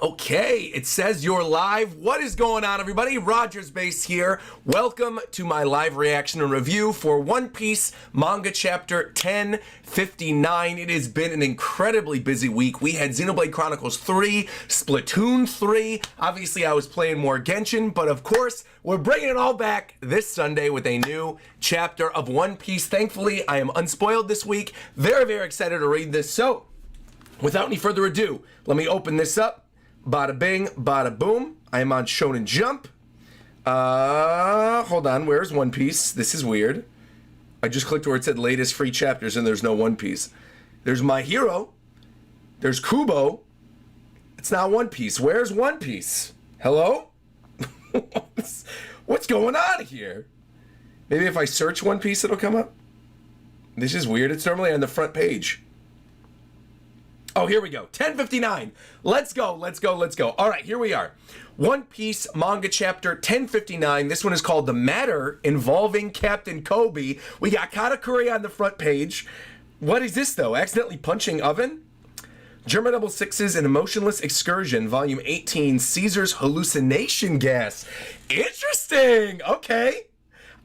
Okay, it says you're live. What is going on, everybody? RogersBase here. Welcome to my live reaction and review for One Piece Manga Chapter 1059. It has been an incredibly busy week. We had Xenoblade Chronicles 3, Splatoon 3. Obviously, I was playing more Genshin, but of course, we're bringing it all back this Sunday with a new chapter of One Piece. Thankfully, I am unspoiled this week. Very, very excited to read this. So, without any further ado, let me open this up. Bada bing, bada boom. I am on Shonen Jump. Hold on, where's One Piece? This is weird. I just clicked where it said latest free chapters and there's no One Piece. There's My Hero. There's Kubo. It's not One Piece. Where's One Piece? Hello? What's going on here? Maybe if I search One Piece it'll come up? This is weird. It's normally on the front page. Oh, here we go. 1059. Let's go, let's go, let's go. All right, here we are. One Piece Manga Chapter 1059. This one is called The Matter Involving Captain Kobe. We got Katakuri on the front page. What is this, though? Accidentally punching oven? German Double Sixes, An Emotionless Excursion, Volume 18, Caesar's Hallucination Gas. Interesting. Okay.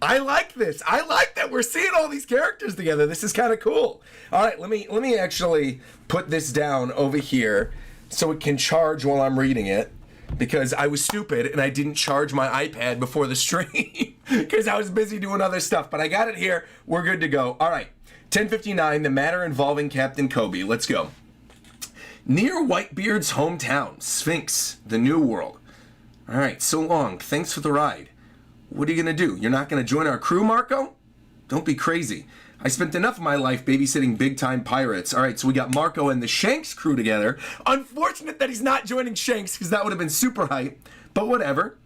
I like this. I like that we're seeing all these characters together. This is kind of cool. All right, let me actually put this down over here so it can charge while I'm reading it, because I was stupid and I didn't charge my iPad before the stream because I was busy doing other stuff. But I got it here. We're good to go. All right, 1059, The Matter Involving Captain Kobe. Let's go. Near Whitebeard's hometown, Sphinx, the New World. All right, so long. Thanks for the ride. What are you going to do? You're not going to join our crew, Marco? Don't be crazy. I spent enough of my life babysitting big-time pirates. All right, so we got Marco and the Shanks crew together. Unfortunate that he's not joining Shanks, because that would have been super hype, but whatever.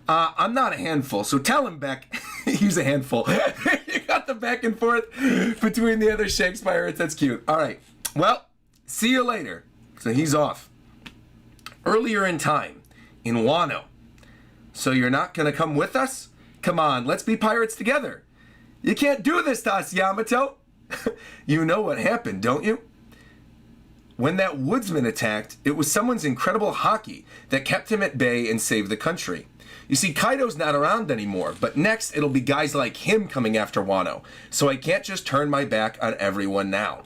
I'm not a handful, so tell him, Beck. He's a handful. You got the back and forth between the other Shanks pirates. That's cute. All right, well, see you later. So he's off. Earlier in time, in Wano. So you're not going to come with us? Come on, let's be pirates together. You can't do this to us, Yamato. You know what happened, don't you? When that woodsman attacked, it was someone's incredible hockey that kept him at bay and saved the country. You see, Kaido's not around anymore, but next it'll be guys like him coming after Wano, so I can't just turn my back on everyone now.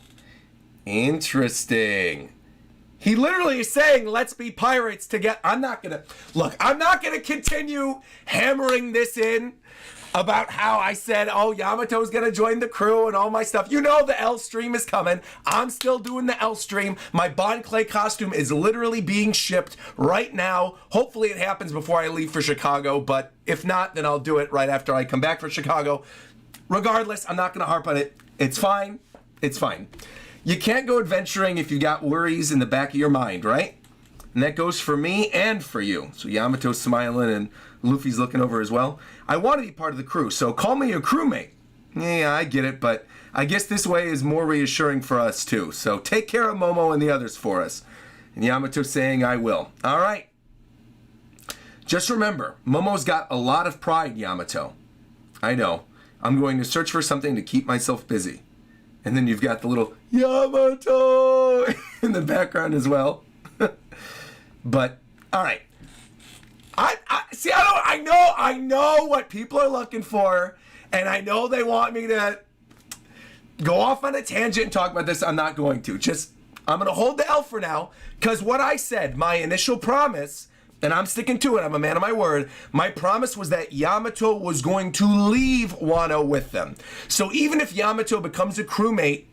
Interesting. He literally is saying, let's be pirates together. I'm not going to continue hammering this in about how I said, oh, Yamato's going to join the crew and all my stuff. You know the L stream is coming. I'm still doing the L stream. My Bon Clay costume is literally being shipped right now. Hopefully it happens before I leave for Chicago, but if not, then I'll do it right after I come back from Chicago. Regardless, I'm not going to harp on it. It's fine. It's fine. You can't go adventuring if you got worries in the back of your mind, right? And that goes for me and for you. So Yamato's smiling and Luffy's looking over as well. I want to be part of the crew, so call me a crewmate. Yeah, I get it, but I guess this way is more reassuring for us too. So take care of Momo and the others for us. And Yamato's saying, I will. All right. Just remember, Momo's got a lot of pride, Yamato. I know. I'm going to search for something to keep myself busy. And then you've got the little Yamato in the background as well. But, all right. I know what people are looking for, and I know they want me to go off on a tangent and talk about this. I'm not going to. I'm going to hold the L for now, because what I said, my initial promise, and I'm sticking to it, I'm a man of my word, my promise was that Yamato was going to leave Wano with them. So even if Yamato becomes a crewmate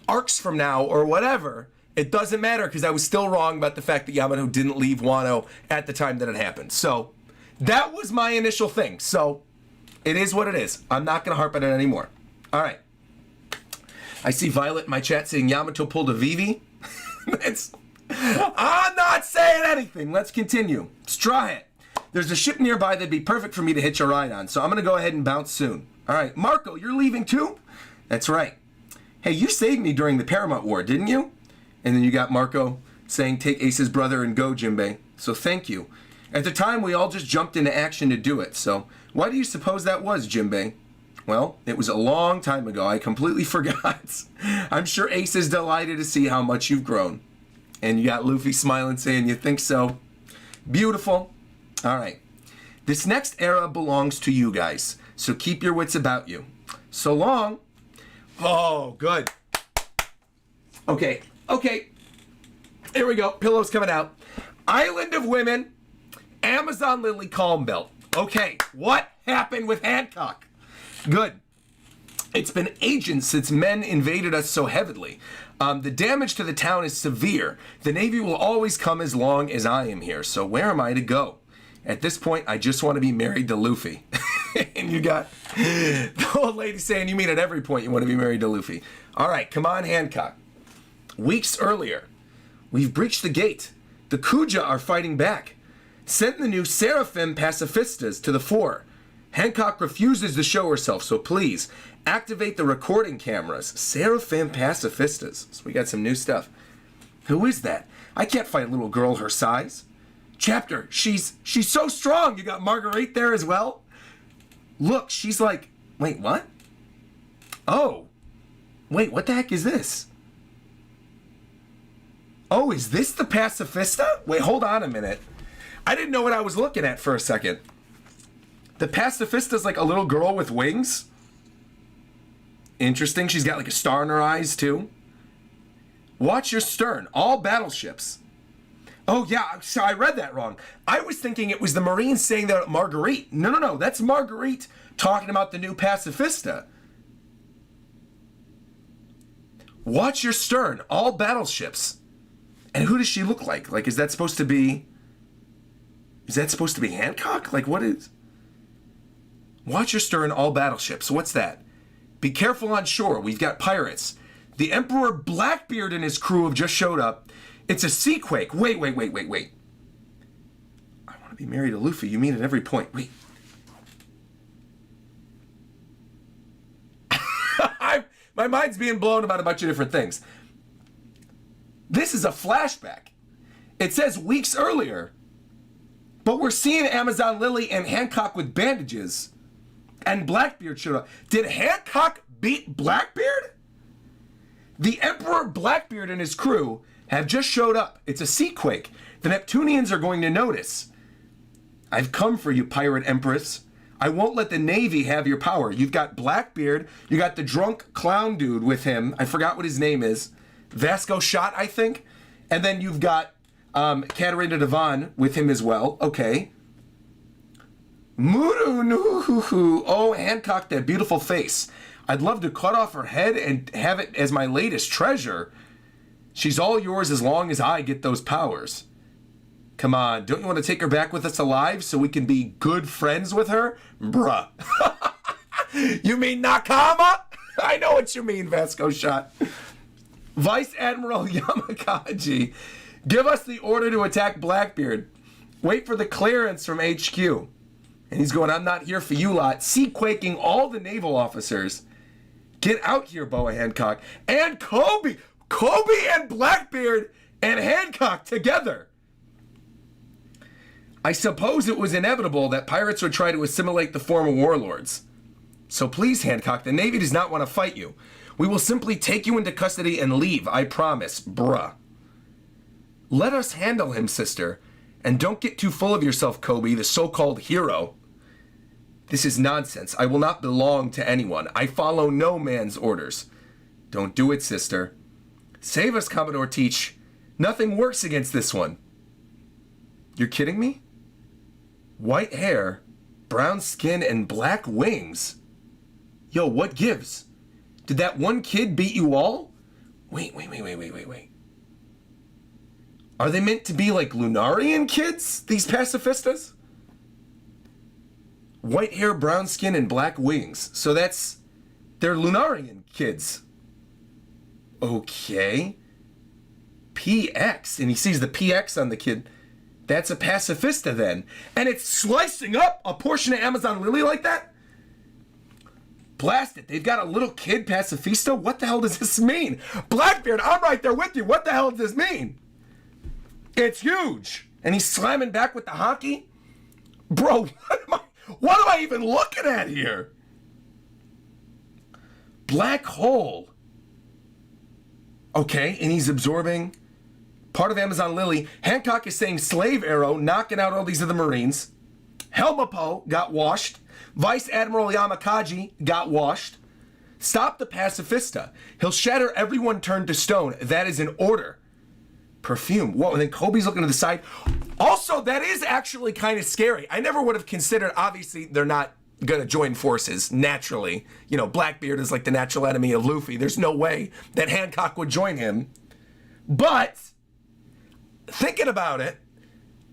arcs from now or whatever, it doesn't matter, because I was still wrong about the fact that Yamato didn't leave Wano at the time that it happened. So that was my initial thing. So it is what it is. I'm not going to harp on it anymore. All right. I see Violet in my chat saying Yamato pulled a Vivi. I'm not saying anything. Let's continue. Straw Hat. There's a ship nearby that'd be perfect for me to hitch a ride on, so I'm going to go ahead and bounce soon. All right. Marco, you're leaving too? That's right. Hey, you saved me during the Paramount War, didn't you? And then you got Marco saying, take Ace's brother and go, Jinbei. So thank you. At the time, we all just jumped into action to do it. So why do you suppose that was, Jinbei? Well, it was a long time ago. I completely forgot. I'm sure Ace is delighted to see how much you've grown. And you got Luffy smiling saying, you think so? Beautiful. All right. This next era belongs to you guys, so keep your wits about you. So long. Oh, good. Okay. Here we go. Pillows coming out. Island of Women, Amazon Lily Calm Belt. Okay, what happened with Hancock? Good. It's been ages since men invaded us so heavily. The damage to the town is severe. The Navy will always come as long as I am here, so where am I to go? At this point, I just want to be married to Luffy. And you got the old lady saying you mean at every point you want to be married to Luffy. All right, come on, Hancock. Weeks earlier, we've breached the gate. The Kuja are fighting back. Send the new Seraphim pacifistas to the fore. Hancock refuses to show herself, so please activate the recording cameras. Seraphim pacifistas. So we got some new stuff. Who is that? I can't fight a little girl her size. Chapter, she's so strong. You got Marguerite there as well? Look, she's like, wait, what? Oh, wait, what the heck is this? Oh, is this the pacifista? Wait, hold on a minute. I didn't know what I was looking at for a second. The pacifista's like a little girl with wings. Interesting. She's got like a star in her eyes too. Watch your stern. All battleships. Oh yeah, so I read that wrong. I was thinking it was the Marines saying that Marguerite. No. That's Marguerite talking about the new pacifista. Watch your stern. All battleships. And who does she look like? Like, is that supposed to be Hancock? Like, what is? Watch your stern, all battleships. What's that? Be careful on shore. We've got pirates. The Emperor Blackbeard and his crew have just showed up. It's a seaquake. Wait. I want to be married to Luffy. You mean at every point. Wait. My mind's being blown about a bunch of different things. This is a flashback. It says weeks earlier, but we're seeing Amazon Lily and Hancock with bandages, and Blackbeard showed up. Did Hancock beat Blackbeard? The Emperor Blackbeard and his crew have just showed up. It's a seaquake. The Neptunians are going to notice. I've come for you, Pirate Empress. I won't let the Navy have your power. You've got Blackbeard. You got the drunk clown dude with him. I forgot what his name is. Vasco Shot, I think. And then you've got Katarina Devon with him as well. Okay. Muru-nu-hu-hu. Oh, Hancock, that beautiful face. I'd love to cut off her head and have it as my latest treasure. She's all yours as long as I get those powers. Come on, don't you want to take her back with us alive so we can be good friends with her? Bruh. You mean Nakama? I know what you mean, Vasco Shot. Vice Admiral Yamakaji, give us the order to attack Blackbeard. Wait for the clearance from HQ. And he's going, I'm not here for you lot. Seaquaking all the naval officers. Get out here, Boa Hancock. And Kobe and Blackbeard and Hancock together. I suppose it was inevitable that pirates would try to assimilate the former warlords. So please, Hancock, the Navy does not want to fight you. We will simply take you into custody and leave, I promise, bruh. Let us handle him, sister. And don't get too full of yourself, Kobe, the so-called hero. This is nonsense. I will not belong to anyone. I follow no man's orders. Don't do it, sister. Save us, Commodore Teach. Nothing works against this one. You're kidding me? White hair, brown skin, and black wings. Yo, what gives? Did that one kid beat you all? Wait. Are they meant to be like Lunarian kids, these pacifistas? White hair, brown skin, and black wings. So they're Lunarian kids. Okay. PX, and he sees the PX on the kid. That's a pacifista then. And it's slicing up a portion of Amazon Lily like that? Blast it, they've got a little kid pacifista? What the hell does this mean? Blackbeard, I'm right there with you. What the hell does this mean? It's huge. And he's slamming back with the hockey? Bro, what am I even looking at here? Black hole. Okay, and he's absorbing part of Amazon Lily. Hancock is saying slave arrow, knocking out all these other Marines. Helmapo got washed. Vice Admiral Yamakaji got washed. Stop the pacifista. He'll shatter everyone turned to stone. That is an order. Perfume. Whoa, and then Kobe's looking to the side. Also, that is actually kind of scary. I never would have considered, obviously, they're not gonna join forces naturally. You know, Blackbeard is like the natural enemy of Luffy. There's no way that Hancock would join him. But thinking about it,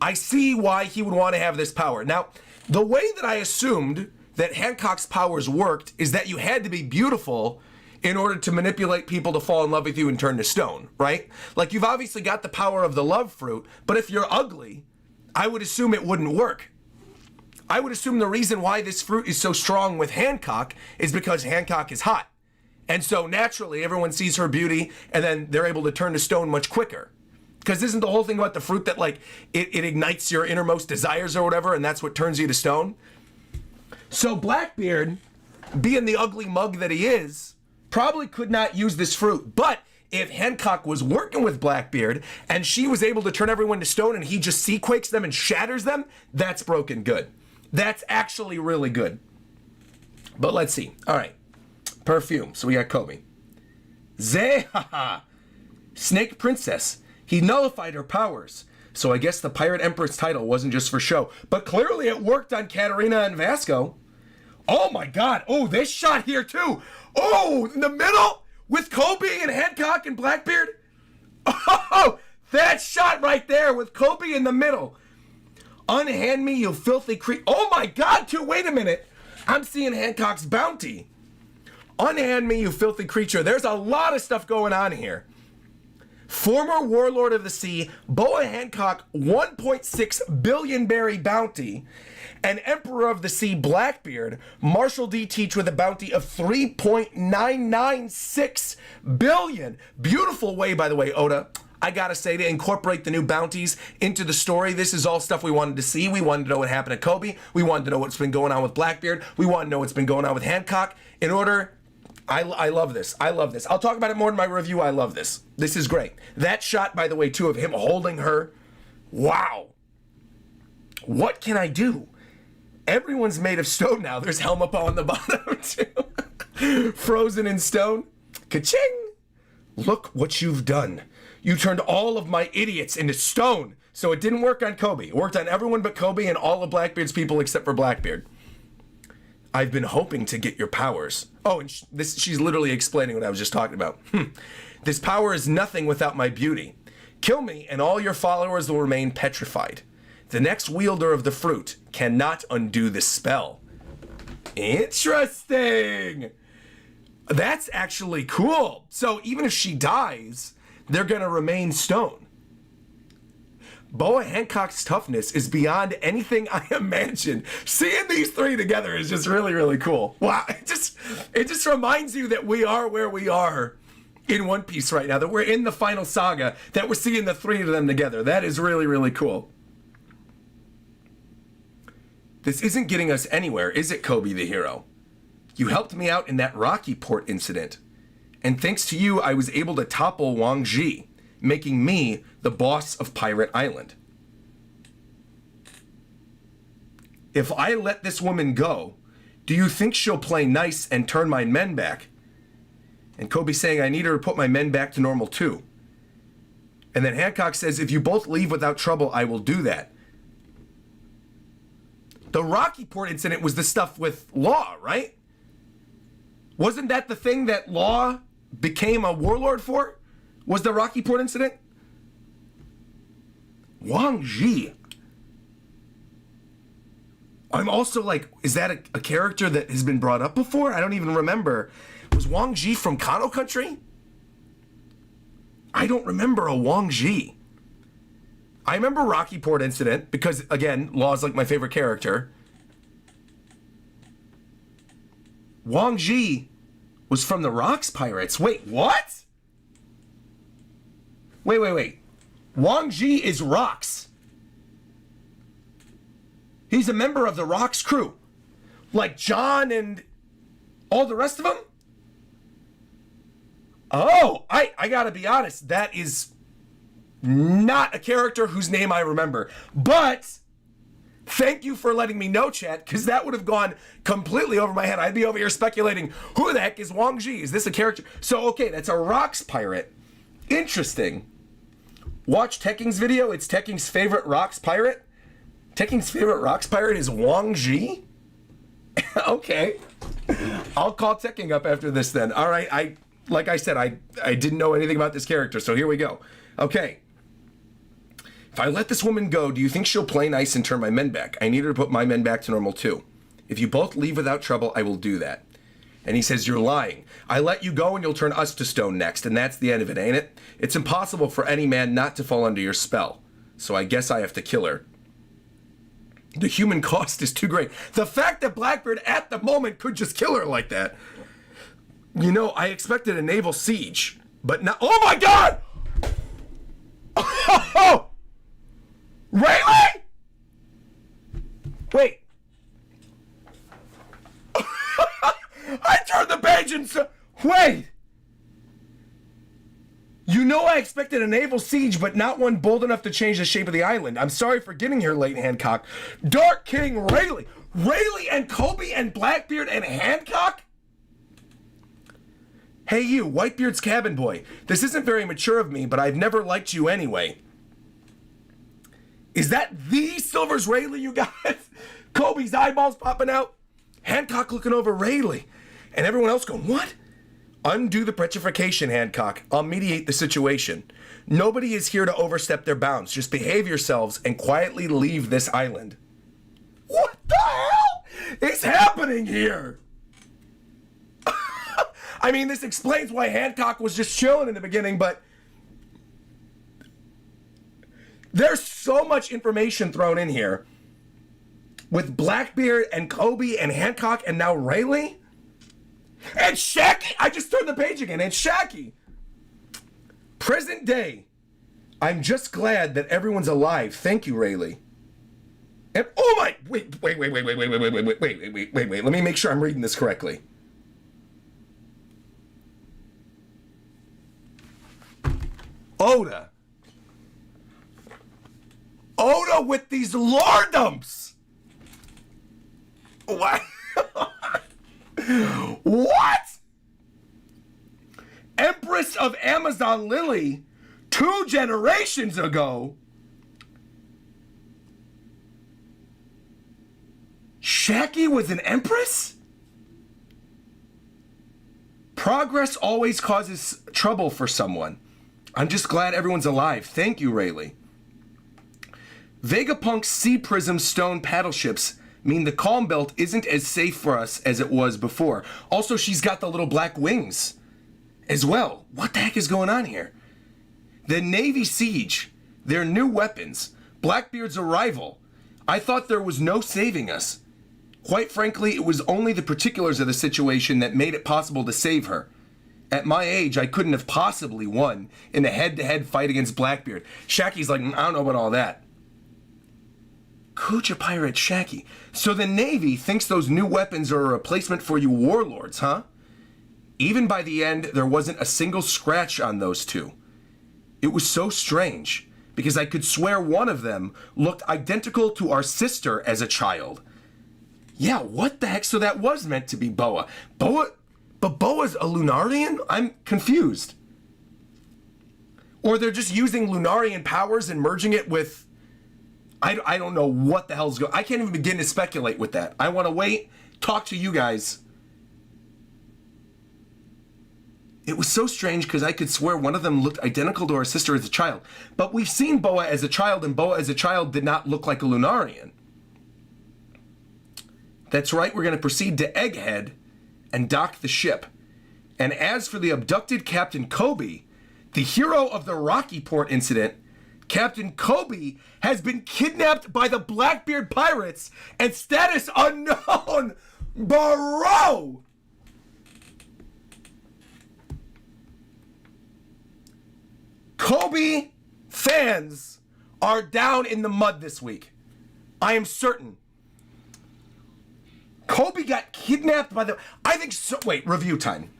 I see why he would want to have this power. Now, the way that I assumed that Hancock's powers worked is that you had to be beautiful in order to manipulate people to fall in love with you and turn to stone, right? Like, you've obviously got the power of the love fruit, but if you're ugly, I would assume it wouldn't work. I would assume the reason why this fruit is so strong with Hancock is because Hancock is hot. And so naturally, everyone sees her beauty, and then they're able to turn to stone much quicker. Because isn't the whole thing about the fruit that, like, it ignites your innermost desires or whatever, and that's what turns you to stone? So Blackbeard, being the ugly mug that he is, probably could not use this fruit. But if Hancock was working with Blackbeard and she was able to turn everyone to stone and he just seaquakes them and shatters them, that's broken good. That's actually really good. But let's see. All right. Perfume. So we got Kobe. Zehaha. Snake Princess. He nullified her powers. So I guess the Pirate Empress title wasn't just for show. But clearly it worked on Katarina and Vasco. Oh my God. Oh, this shot here too. Oh, in the middle with Kobe and Hancock and Blackbeard. Oh, that shot right there with Kobe in the middle. Unhand me, you filthy creep. Oh my God, too. Wait a minute. I'm seeing Hancock's bounty. Unhand me, you filthy creature. There's a lot of stuff going on here. Former Warlord of the Sea, Boa Hancock, 1.6 billion berry bounty. And Emperor of the Sea, Blackbeard, Marshall D. Teach with a bounty of 3.996 billion. Beautiful way, by the way, Oda, I gotta say, to incorporate the new bounties into the story. This is all stuff we wanted to see. We wanted to know what happened to Kobe. We wanted to know what's been going on with Blackbeard. We want to know what's been going on with Hancock. In order, I love this. I love this. I'll talk about it more in my review. I love this. This is great. That shot, by the way, too, of him holding her. Wow. What can I do? Everyone's made of stone now. There's Helmapo on the bottom, too. Frozen in stone. Ka-ching! Look what you've done. You turned all of my idiots into stone. So it didn't work on Kobe. It worked on everyone but Kobe and all of Blackbeard's people except for Blackbeard. I've been hoping to get your powers. Oh, and she's literally explaining what I was just talking about. This power is nothing without my beauty. Kill me and all your followers will remain petrified. The next wielder of the fruit cannot undo the spell. Interesting. That's actually cool. So even if she dies, they're going to remain stone. Boa Hancock's toughness is beyond anything I imagined. Seeing these three together is just really, really cool. Wow, it just reminds you that we are where we are in One Piece right now, that we're in the final saga, that we're seeing the three of them together. That is really, really cool. This isn't getting us anywhere, is it, Kobe the hero? You helped me out in that Rocky Port incident. And thanks to you, I was able to topple Wang Ji, making me the boss of Pirate Island. If I let this woman go, do you think she'll play nice and turn my men back? And Kobe saying, I need her to put my men back to normal too. And then Hancock says, if you both leave without trouble, I will do that. The Rocky Port incident was the stuff with Law, right? Wasn't that the thing that Law became a warlord for? Was the Rocky Port incident? Wang Ji. I'm also like, is that a character that has been brought up before? I don't even remember. Was Wang Ji from Kano Country? I don't remember a Wang Ji. I remember Rocky Port incident because, again, Law's like my favorite character. Wang Ji was from the Rocks Pirates. Wait, what? Wait. Wang Ji is Rocks. He's a member of the Rocks crew. Like John and all the rest of them? Oh, I gotta be honest. That is Not a character whose name I remember. But thank you for letting me know, chat, because that would have gone completely over my head. I'd be over here speculating, who the heck is Wang Ji? Is this a character? So, okay, that's a rocks pirate. Interesting. Watch Tekking's video. It's Tekking's favorite rocks pirate. Tekking's favorite rocks pirate is Wang Ji? Okay. I'll call Tekking up after this then. All right, like I said, I didn't know anything about this character, so here we go. Okay. If I let this woman go, do you think she'll play nice and turn my men back? I need her to put my men back to normal too. If you both leave without trouble, I will do that. And he says, you're lying. I let you go and you'll turn us to stone next, and that's the end of it, ain't it? It's impossible for any man not to fall under your spell. So I guess I have to kill her. The human cost is too great. The fact that Blackbeard at the moment could just kill her like that. You know, I expected a naval siege, but not. Oh my God! Oh! Rayleigh? Wait. I turned the page and wait. You know I expected a naval siege, but not one bold enough to change the shape of the island. I'm sorry for getting here late, Hancock. Dark King Rayleigh. Rayleigh and Kobe and Blackbeard and Hancock? Hey you, Whitebeard's cabin boy. This isn't very mature of me, but I've never liked you anyway. Is that the Silver's Rayleigh you got? Kobe's eyeballs popping out. Hancock looking over Rayleigh. And everyone else going, what? Undo the petrification, Hancock. I'll mediate the situation. Nobody is here to overstep their bounds. Just behave yourselves and quietly leave this island. What the hell is happening here? I mean, this explains why Hancock was just chilling in the beginning, but there's so much information thrown in here with Blackbeard and Kobe and Hancock and now Rayleigh. And Shakky! I just turned the page again. And Shakky! Present day. I'm just glad that everyone's alive. Thank you, Rayleigh. And oh my! Wait. Let me make sure I'm reading this correctly. Oda with these lordoms! What? What? Empress of Amazon Lily 2 generations ago? Shakky was an empress? Progress always causes trouble for someone. I'm just glad everyone's alive. Thank you, Rayleigh. Vegapunk's Sea Prism stone paddle ships mean the Calm Belt isn't as safe for us as it was before. Also, she's got the little black wings as well. What the heck is going on here? The Navy siege, their new weapons, Blackbeard's arrival. I thought there was no saving us. Quite frankly, it was only the particulars of the situation that made it possible to save her. At my age, I couldn't have possibly won in a head-to-head fight against Blackbeard. Shakky's like, I don't know about all that. Kuja Pirate Shakky. So the Navy thinks those new weapons are a replacement for you warlords, huh? Even by the end, there wasn't a single scratch on those two. It was so strange, because I could swear one of them looked identical to our sister as a child. Yeah, what the heck? So that was meant to be Boa. But Boa's a Lunarian? I'm confused. Or they're just using Lunarian powers and merging it with... I don't know what the hell's going on. I can't even begin to speculate with that. I want to wait, talk to you guys. It was so strange because I could swear one of them looked identical to our sister as a child. But we've seen Boa as a child, and Boa as a child did not look like a Lunarian. That's right, we're going to proceed to Egghead and dock the ship. And as for the abducted Captain Kobe, the hero of the Rocky Port incident, Captain Kobe has been kidnapped by the Blackbeard pirates and status unknown. Bro! Kobe fans are down in the mud this week. I am certain. Kobe got kidnapped by the... I think so... Wait, review time.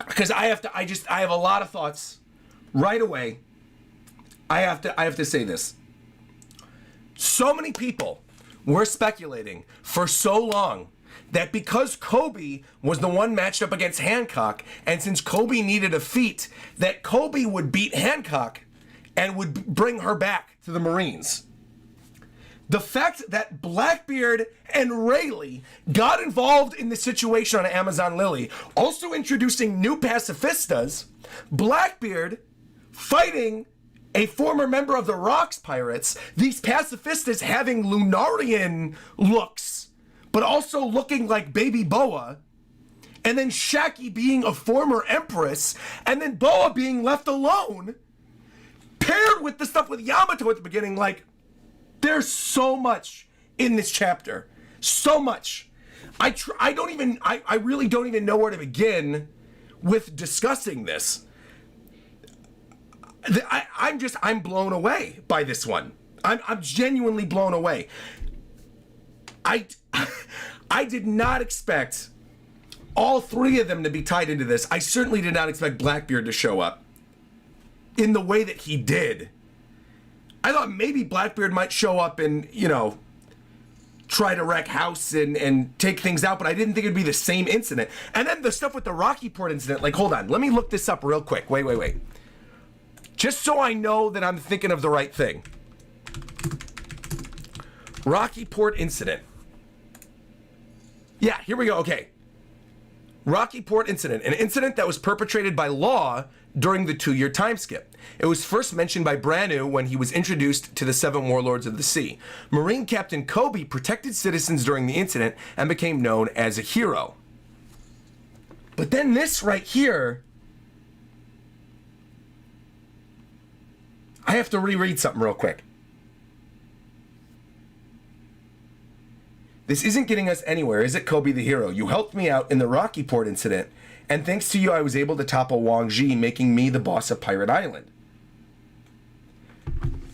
Because I have a lot of thoughts right away. I have to say this. So many people were speculating for so long that because Kobe was the one matched up against Hancock, and since Kobe needed a feat, that Kobe would beat Hancock and would bring her back to the Marines. The fact that Blackbeard and Rayleigh got involved in the situation on Amazon Lily, also introducing new pacifistas, Blackbeard fighting a former member of the Rocks Pirates, these pacifistas having Lunarian looks, but also looking like Baby Boa, and then Shakky being a former empress, and then Boa being left alone, paired with the stuff with Yamato at the beginning, like, there's so much in this chapter. So much. I really don't even know where to begin with discussing this. I'm blown away by this one. I'm genuinely blown away. I did not expect all three of them to be tied into this. I certainly did not expect Blackbeard to show up in the way that he did. I thought maybe Blackbeard might show up and, try to wreck house and take things out, but I didn't think it'd be the same incident. And then the stuff with the Rocky Port incident, like, hold on, let me look this up real quick. Wait. Just so I know that I'm thinking of the right thing. Rocky Port incident. Yeah, here we go, okay. Rocky Port incident, an incident that was perpetrated by Law during the 2-year time skip. It was first mentioned by Branu when he was introduced to the 7 Warlords of the Sea. Marine Captain Kobe protected citizens during the incident and became known as a hero. But then this right here, I have to reread something real quick. This isn't getting us anywhere, is it, Kobe the hero? You helped me out in the Rocky Port incident, and thanks to you I was able to topple Wang Ji, making me the boss of Pirate Island.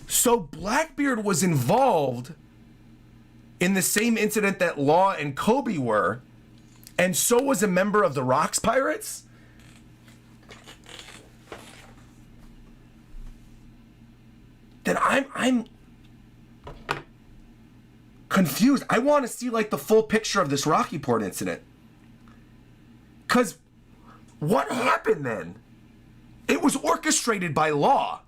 So Blackbeard was involved in the same incident that Law and Kobe were, and so was a member of the Rocks Pirates? Then I'm confused. I want to see like the full picture of this Rocky Port incident. Cause what happened then? It was orchestrated by Law.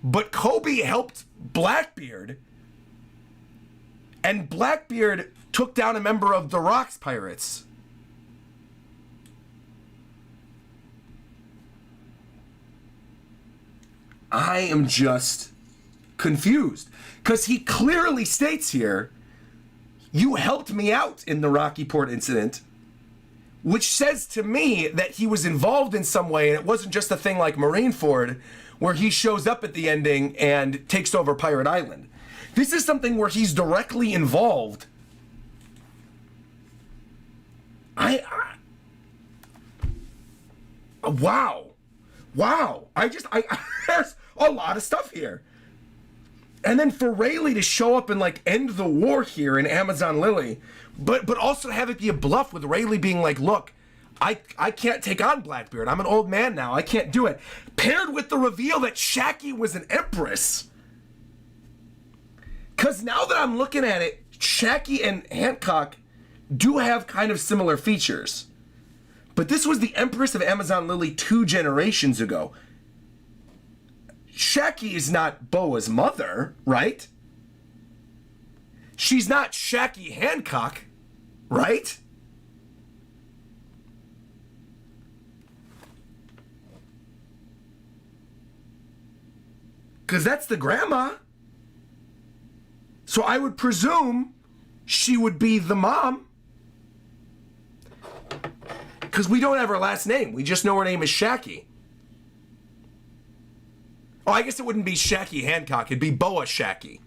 But Kobe helped Blackbeard. And Blackbeard took down a member of the Rocks Pirates. I am just confused. Because he clearly states here, you helped me out in the Rocky Port incident, which says to me that he was involved in some way, and it wasn't just a thing like Marineford, where he shows up at the ending and takes over Pirate Island. This is something where he's directly involved. Wow. There's a lot of stuff here. And then for Rayleigh to show up and like end the war here in Amazon Lily, but also have it be a bluff with Rayleigh being like, look, I can't take on Blackbeard. I'm an old man now. I can't do it. Paired with the reveal that Shakky was an empress. Because now that I'm looking at it, Shakky and Hancock do have kind of similar features. But this was the Empress of Amazon Lily 2 generations ago. Shakky is not Boa's mother, right? She's not Shakky Hancock, right? Because that's the grandma. So I would presume she would be the mom. Because we don't have her last name. We just know her name is Shakky. Oh, I guess it wouldn't be Shakky Hancock. It'd be Boa Shakky.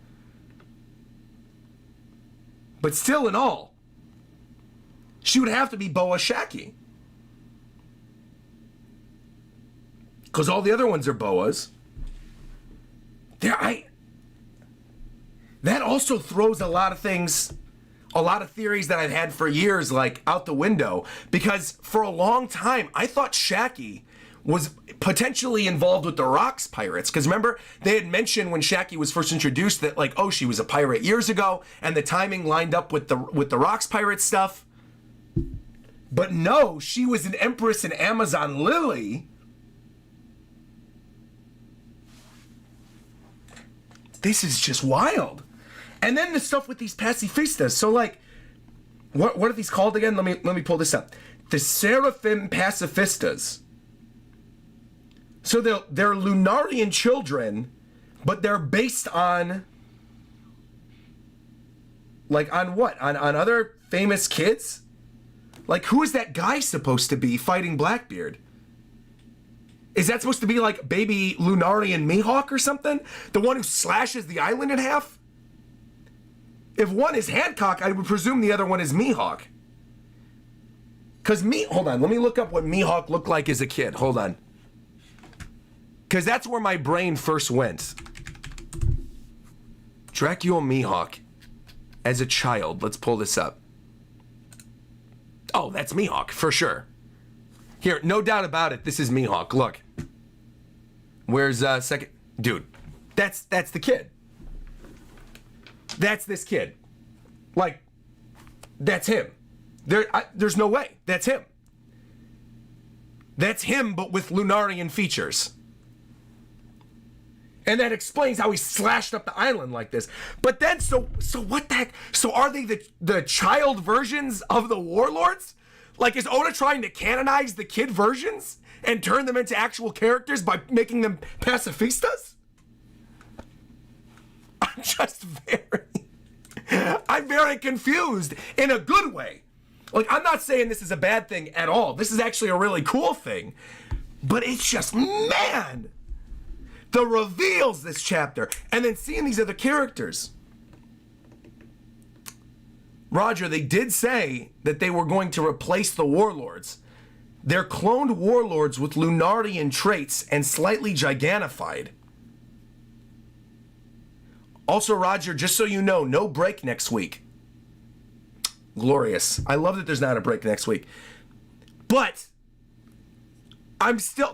But still in all, she would have to be Boa Shakky. Because all the other ones are Boas. That also throws a lot of things, a lot of theories that I've had for years, like, out the window. Because for a long time, I thought Shakky was potentially involved with the Rocks pirates. Because remember, they had mentioned when Shakky was first introduced that, like, oh, she was a pirate years ago, and the timing lined up with the Rocks pirate stuff. But no, she was an empress in Amazon Lily. This is just wild. And then the stuff with these pacifistas. So, like, what are these called again? Let me pull this up. The Seraphim pacifistas. So they're Lunarian children, but they're based on, like, on what? On other famous kids? Like, who is that guy supposed to be fighting Blackbeard? Is that supposed to be like baby Lunarian Mihawk or something? The one who slashes the island in half? If one is Hancock, I would presume the other one is Mihawk. Because hold on, let me look up what Mihawk looked like as a kid. Hold on. Because that's where my brain first went. Dracula Mihawk as a child. Let's pull this up. Oh, that's Mihawk, for sure. Here, no doubt about it, this is Mihawk. Look. Where's second? Dude, that's the kid. That's this kid. Like, that's him. There's no way. That's him. That's him, but with Lunarian features. And that explains how he slashed up the island like this. But then, so what the heck? So are they the child versions of the warlords? Like, is Oda trying to canonize the kid versions and turn them into actual characters by making them pacifistas? I'm very confused in a good way. Like, I'm not saying this is a bad thing at all. This is actually a really cool thing. But it's just, man, the reveals this chapter. And then seeing these other characters. Roger, they did say that they were going to replace the warlords. They're cloned warlords with Lunarian traits and slightly gigantified. Also, Roger, just so you know, no break next week. Glorious. I love that there's not a break next week. But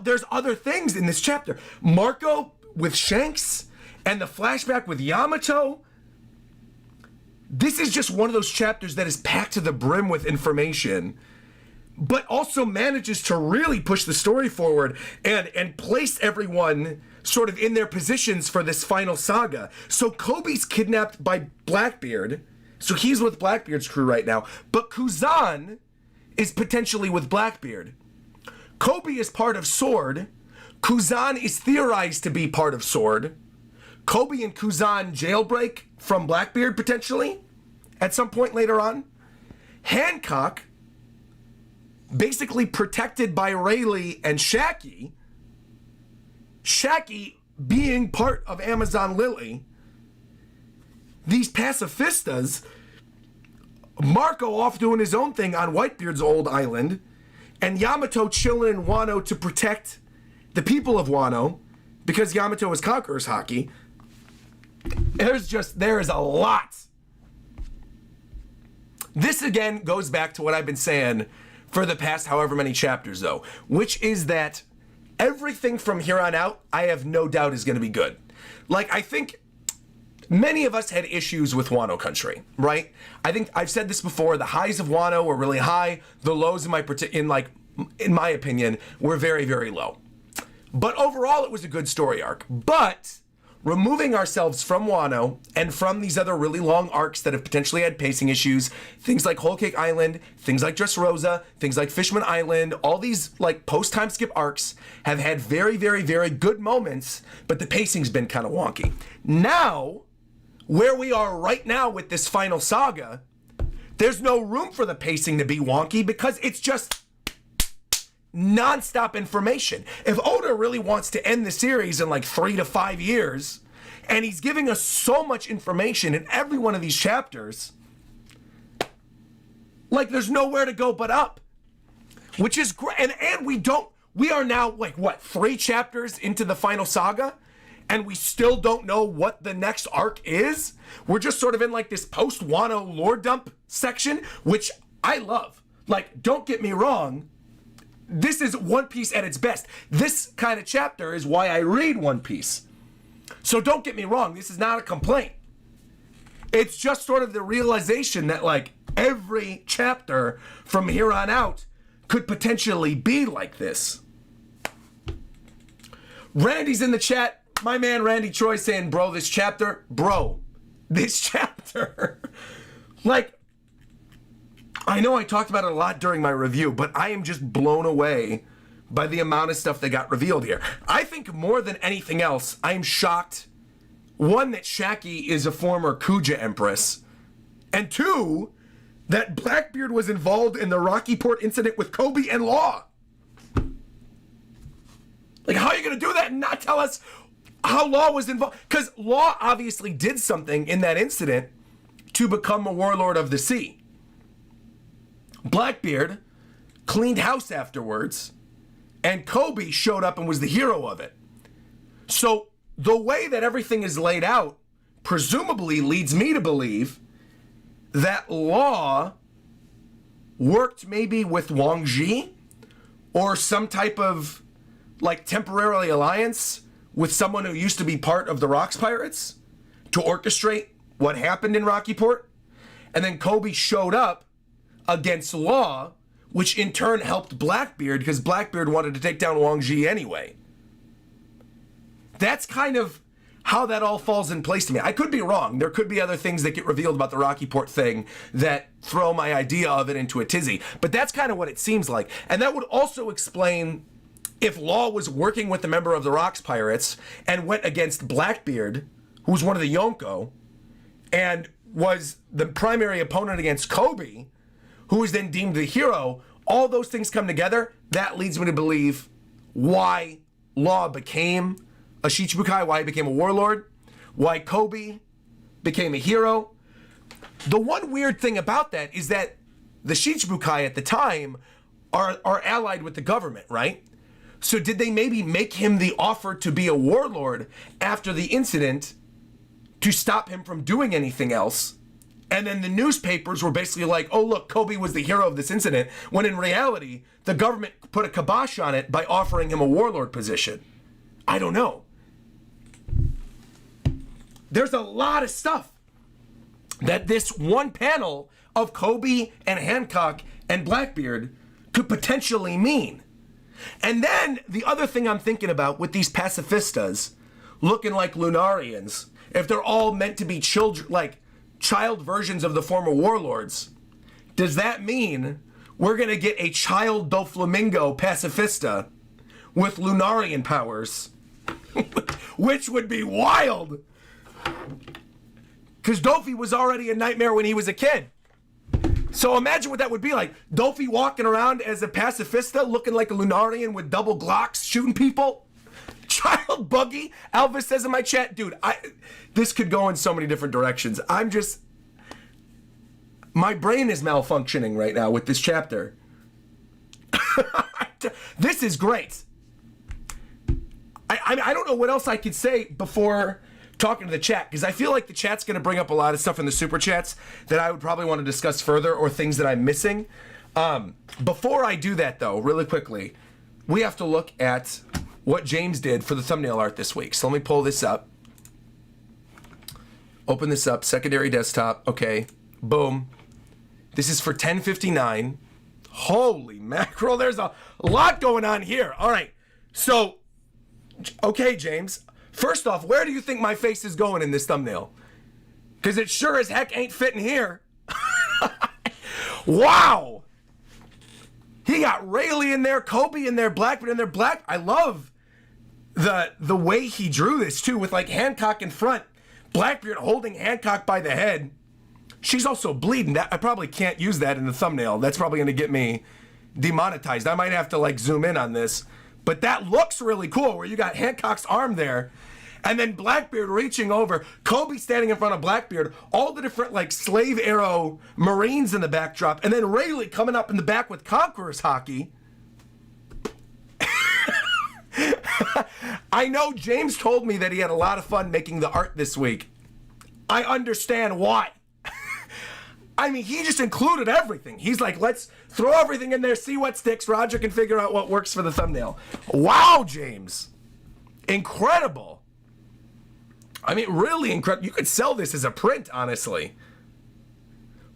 there's other things in this chapter. Marco with Shanks and the flashback with Yamato. This is just one of those chapters that is packed to the brim with information, but also manages to really push the story forward and place everyone sort of in their positions for this final saga. So Kobe's kidnapped by Blackbeard, so he's with Blackbeard's crew right now, but Kuzan is potentially with Blackbeard. Kobe is part of Sword. Kuzan is theorized to be part of Sword. Kobe and Kuzan jailbreak from Blackbeard potentially at some point later on. Hancock, basically protected by Rayleigh and Shakky. Shakky being part of Amazon Lily. These pacifistas. Marco off doing his own thing on Whitebeard's old island. And Yamato chilling in Wano to protect the people of Wano. Because Yamato is Conqueror's Haki. There is a lot. This again goes back to what I've been saying for the past however many chapters though, which is that everything from here on out, I have no doubt is going to be good. Like, I think many of us had issues with Wano Country, right? I think I've said this before, the highs of Wano were really high, the lows in my opinion, were very, very low. But overall, it was a good story arc. But removing ourselves from Wano and from these other really long arcs that have potentially had pacing issues, things like Whole Cake Island, things like Dressrosa, things like Fishman Island, all these like post-time skip arcs have had very, very, very good moments, but the pacing's been kind of wonky. Now, where we are right now with this final saga, there's no room for the pacing to be wonky because it's just non-stop information. If Oda really wants to end the series in like 3 to 5 years, and he's giving us so much information in every one of these chapters, like there's nowhere to go but up, which is great. And we are now like what, 3 chapters into the final saga, and we still don't know what the next arc is. We're just sort of in like this post-Wano lore dump section, which I love. Like, don't get me wrong, this is One Piece at its best. This kind of chapter is why I read One Piece. So don't get me wrong, this is not a complaint. It's just sort of the realization that like every chapter from here on out could potentially be like this. Randy's in the chat. My man Randy Troy saying, bro, this chapter, like, I know I talked about it a lot during my review, but I am just blown away by the amount of stuff that got revealed here. I think more than anything else, I am shocked, one, that Shakky is a former Kuja Empress, and two, that Blackbeard was involved in the Rocky Port incident with Kobe and Law. Like, how are you going to do that and not tell us how Law was involved? Because Law obviously did something in that incident to become a warlord of the sea. Blackbeard cleaned house afterwards, and Kobe showed up and was the hero of it. So the way that everything is laid out presumably leads me to believe that Law worked maybe with Wang Ji or some type of like temporarily alliance with someone who used to be part of the Rocks Pirates to orchestrate what happened in Rocky Port. And then Kobe showed up against Law, which in turn helped Blackbeard because Blackbeard wanted to take down Wang Ji anyway. That's kind of how that all falls in place to me. I could be wrong. There could be other things that get revealed about the Rocky Port thing that throw my idea of it into a tizzy. But that's kind of what it seems like. And that would also explain if Law was working with a member of the Rocks Pirates and went against Blackbeard, who was one of the Yonko, and was the primary opponent against Kobe, who was then deemed the hero. All those things come together. That leads me to believe why Law became a Shichibukai, why he became a warlord, why Kobe became a hero. The one weird thing about that is that the Shichibukai at the time are allied with the government, right? So did they maybe make him the offer to be a warlord after the incident to stop him from doing anything else? And then the newspapers were basically like, oh, look, Kobe was the hero of this incident, when in reality, the government put a kibosh on it by offering him a warlord position. I don't know. There's a lot of stuff that this one panel of Kobe and Hancock and Blackbeard could potentially mean. And then the other thing I'm thinking about with these pacifistas looking like Lunarians, if they're all meant to be children, like child versions of the former warlords, does that mean we're going to get a child Doflamingo pacifista with Lunarian powers? Which would be wild. Because Dofi was already a nightmare when he was a kid. So imagine what that would be like. Dofi walking around as a pacifista looking like a Lunarian with double Glocks shooting people. Child buggy. Elvis says in my chat, dude, this could go in so many different directions. My brain is malfunctioning right now with this chapter. This is great. I don't know what else I could say before talking to the chat, because I feel like the chat's going to bring up a lot of stuff in the super chats that I would probably want to discuss further, or things that I'm missing. Before I do that, though, really quickly, we have to look at what James did for the thumbnail art this week. So let me pull this up. Open this up, secondary desktop. Okay, boom. This is for 10:59. Holy mackerel, there's a lot going on here. All right, so, okay, James. First off, where do you think my face is going in this thumbnail? Because it sure as heck ain't fitting here. Wow! He got Rayleigh in there, Kobe in there, Blackbeard in there. I love the way he drew this, too, with, like, Hancock in front. Blackbeard holding Hancock by the head. She's also bleeding. I probably can't use that in the thumbnail. That's probably going to get me demonetized. I might have to, like, zoom in on this. But that looks really cool, where you got Hancock's arm there, and then Blackbeard reaching over, Kobe standing in front of Blackbeard, all the different, like, slave arrow Marines in the backdrop, and then Rayleigh coming up in the back with Conqueror's hockey. I know James told me that he had a lot of fun making the art this week. I understand why. I mean, he just included everything. He's like, let's throw everything in there, see what sticks. Roger can figure out what works for the thumbnail. Wow, James. Incredible. I mean, really incredible. You could sell this as a print, honestly.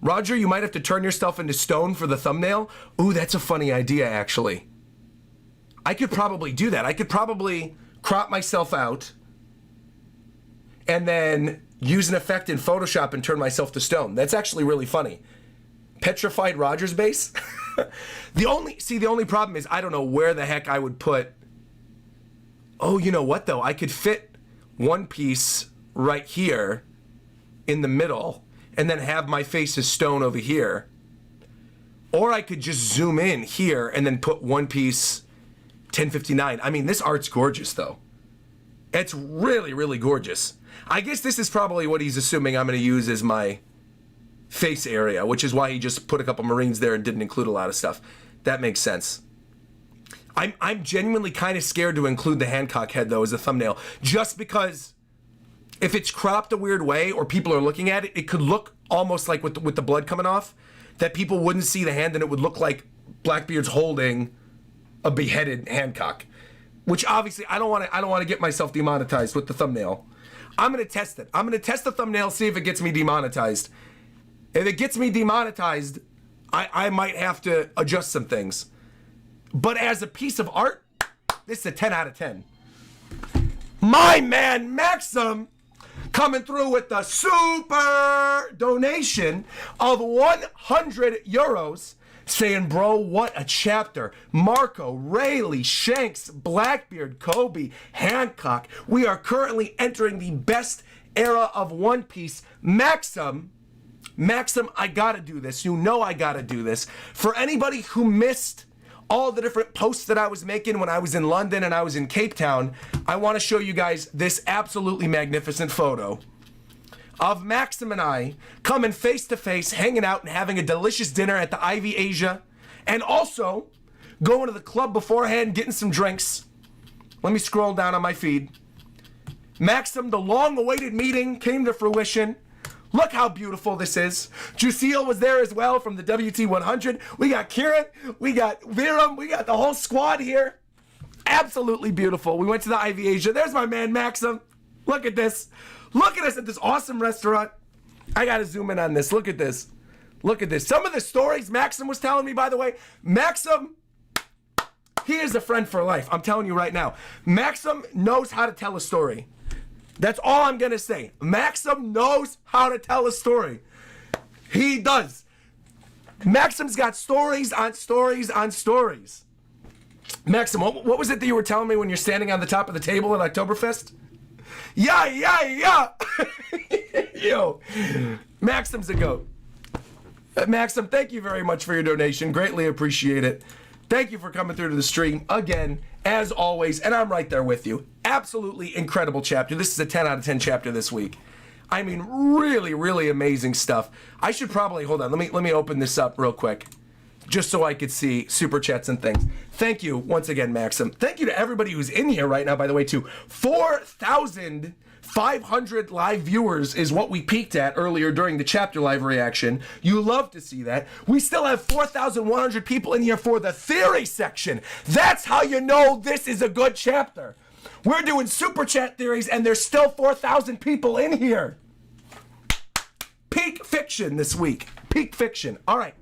Roger, you might have to turn yourself into stone for the thumbnail. Ooh, that's a funny idea, actually. I could probably do that. I could probably crop myself out and then use an effect in Photoshop and turn myself to stone. That's actually really funny. Petrified RogersBase? The only problem is I don't know where the heck I would put... Oh, you know what, though? I could fit one piece right here in the middle and then have my face as stone over here. Or I could just zoom in here and then put one piece 1059. I mean, this art's gorgeous, though. It's really, really gorgeous. I guess this is probably what he's assuming I'm going to use as my face area, which is why he just put a couple Marines there and didn't include a lot of stuff. That makes sense. I'm genuinely kind of scared to include the Hancock head, though, as a thumbnail, just because if it's cropped a weird way or people are looking at it, it could look almost like with the blood coming off, that people wouldn't see the hand and it would look like Blackbeard's holding a beheaded Hancock, which obviously I don't want to get myself demonetized with the thumbnail. I'm going to test it. I'm going to test the thumbnail, see if it gets me demonetized. If it gets me demonetized, I might have to adjust some things. But as a piece of art, this is a 10 out of 10. My man Maxim coming through with the super donation of 100 euros. Saying, bro, what a chapter. Marco, Rayleigh, Shanks, Blackbeard, Kobe, Hancock. We are currently entering the best era of One Piece. Maxim, I gotta do this. You know I gotta do this. For anybody who missed all the different posts that I was making when I was in London and I was in Cape Town, I want to show you guys this absolutely magnificent photo of Maxim and I coming face to face, hanging out and having a delicious dinner at the Ivy Asia, and also going to the club beforehand, getting some drinks. Let me scroll down on my feed. Maxim, the long-awaited meeting came to fruition. Look how beautiful this is. Jusil was there as well from the WT100. We got Kieran, we got Viram, we got the whole squad here. Absolutely beautiful. We went to the Ivy Asia. There's my man Maxim. Look at this. Look at us at this awesome restaurant. I gotta zoom in on this. Look at this. Look at this. Some of the stories Maxim was telling me, by the way, Maxim, he is a friend for life. I'm telling you right now. Maxim knows how to tell a story. That's all I'm gonna say. Maxim knows how to tell a story. He does. Maxim's got stories on stories on stories. Maxim, what was it that you were telling me when you're standing on the top of the table at Oktoberfest? Yeah. Yo, Maxim's a goat. Maxim, thank you very much for your donation. Greatly appreciate it. Thank you for coming through to the stream again, as always, and I'm right there with you. Absolutely incredible chapter. This is a 10 out of 10 chapter this week. I mean, really, really amazing stuff. I should probably, hold on, let me open this up real quick, just so I could see super chats and things. Thank you once again, Maxim. Thank you to everybody who's in here right now, by the way, too. 4,500 live viewers is what we peaked at earlier during the chapter live reaction. You love to see that. We still have 4,100 people in here for the theory section. That's how you know this is a good chapter. We're doing super chat theories and there's still 4,000 people in here. Peak fiction this week. Peak fiction. All right.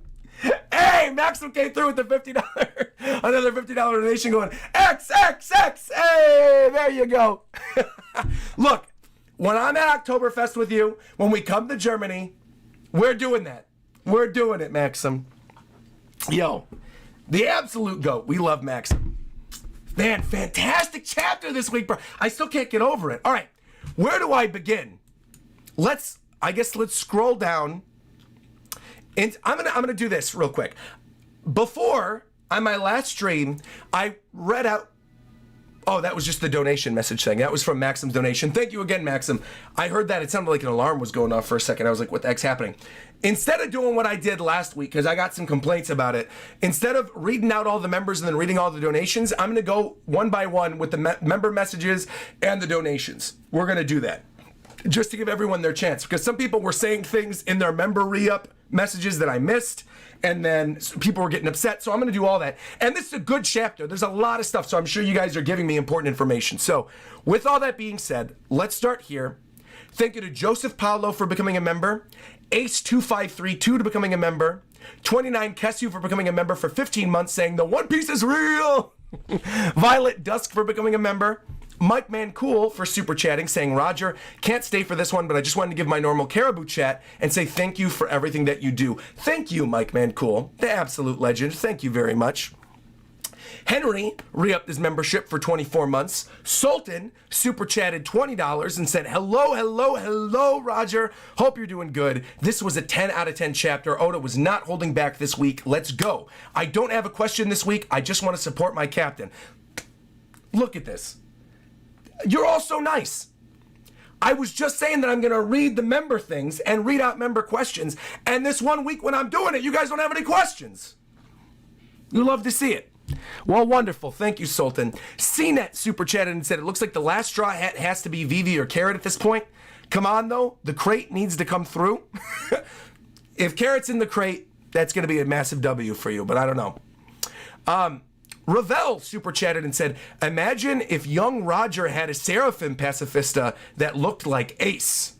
Hey, Maxim came through with the $50, another $50 donation going, XXX, hey, there you go. Look, when I'm at Oktoberfest with you, when we come to Germany, we're doing that. We're doing it, Maxim. Yo, the absolute GOAT. We love Maxim. Man, fantastic chapter this week, bro. I still can't get over it. All right, where do I begin? Let's scroll down. And I'm gonna do this real quick. Before, on my last stream, I read out... Oh, that was just the donation message thing. That was from Maxim's donation. Thank you again, Maxim. I heard that. It sounded like an alarm was going off for a second. I was like, what the heck's happening? Instead of doing what I did last week, because I got some complaints about it, instead of reading out all the members and then reading all the donations, I'm going to go one by one with the member messages and the donations. We're going to do that. just to give everyone their chance, because some people were saying things in their member re-up messages that I missed, and then people were getting upset, so I'm going to do all that. And this is a good chapter. There's a lot of stuff, so I'm sure you guys are giving me important information. So with all that being said, let's start here. Thank you to Joseph Paolo for becoming a member, Ace2532 to becoming a member, 29 Kesu for becoming a member for 15 months, saying the One Piece is real, Violet Dusk for becoming a member, Mike Mancool for super chatting, saying, Roger, can't stay for this one, but I just wanted to give my normal Caribou chat and say thank you for everything that you do. Thank you, Mike Mancool, the absolute legend. Thank you very much. Henry re-upped his membership for 24 months. Sultan super chatted $20 and said, hello, Roger. Hope you're doing good. This was a 10 out of 10 chapter. Oda was not holding back this week. Let's go. I don't have a question this week. I just want to support my captain. Look at this. You're all so nice. I was just saying that I'm going to read the member things and read out member questions. And this one week when I'm doing it, you guys don't have any questions. You love to see it. Well, wonderful. Thank you, Sultan. CNET super chatted and said, it looks like the last straw hat has to be Vivi or Carrot at this point. Come on, though. The crate needs to come through. If Carrot's in the crate, that's going to be a massive W for you, but I don't know. Ravel super chatted and said, imagine if young Roger had a Seraphim pacifista that looked like Ace.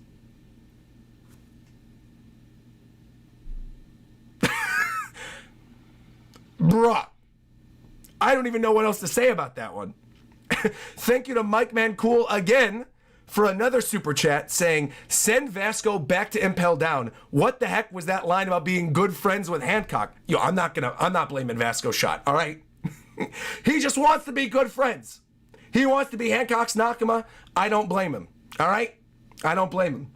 Bruh. I don't even know what else to say about that one. Thank you to Mike Mancool again for another super chat saying, send Vasco back to Impel Down. What the heck was that line about being good friends with Hancock? Yo, I'm not blaming Vasco shot, all right? He just wants to be good friends. He wants to be Hancock's Nakama. I don't blame him, all right? I don't blame him.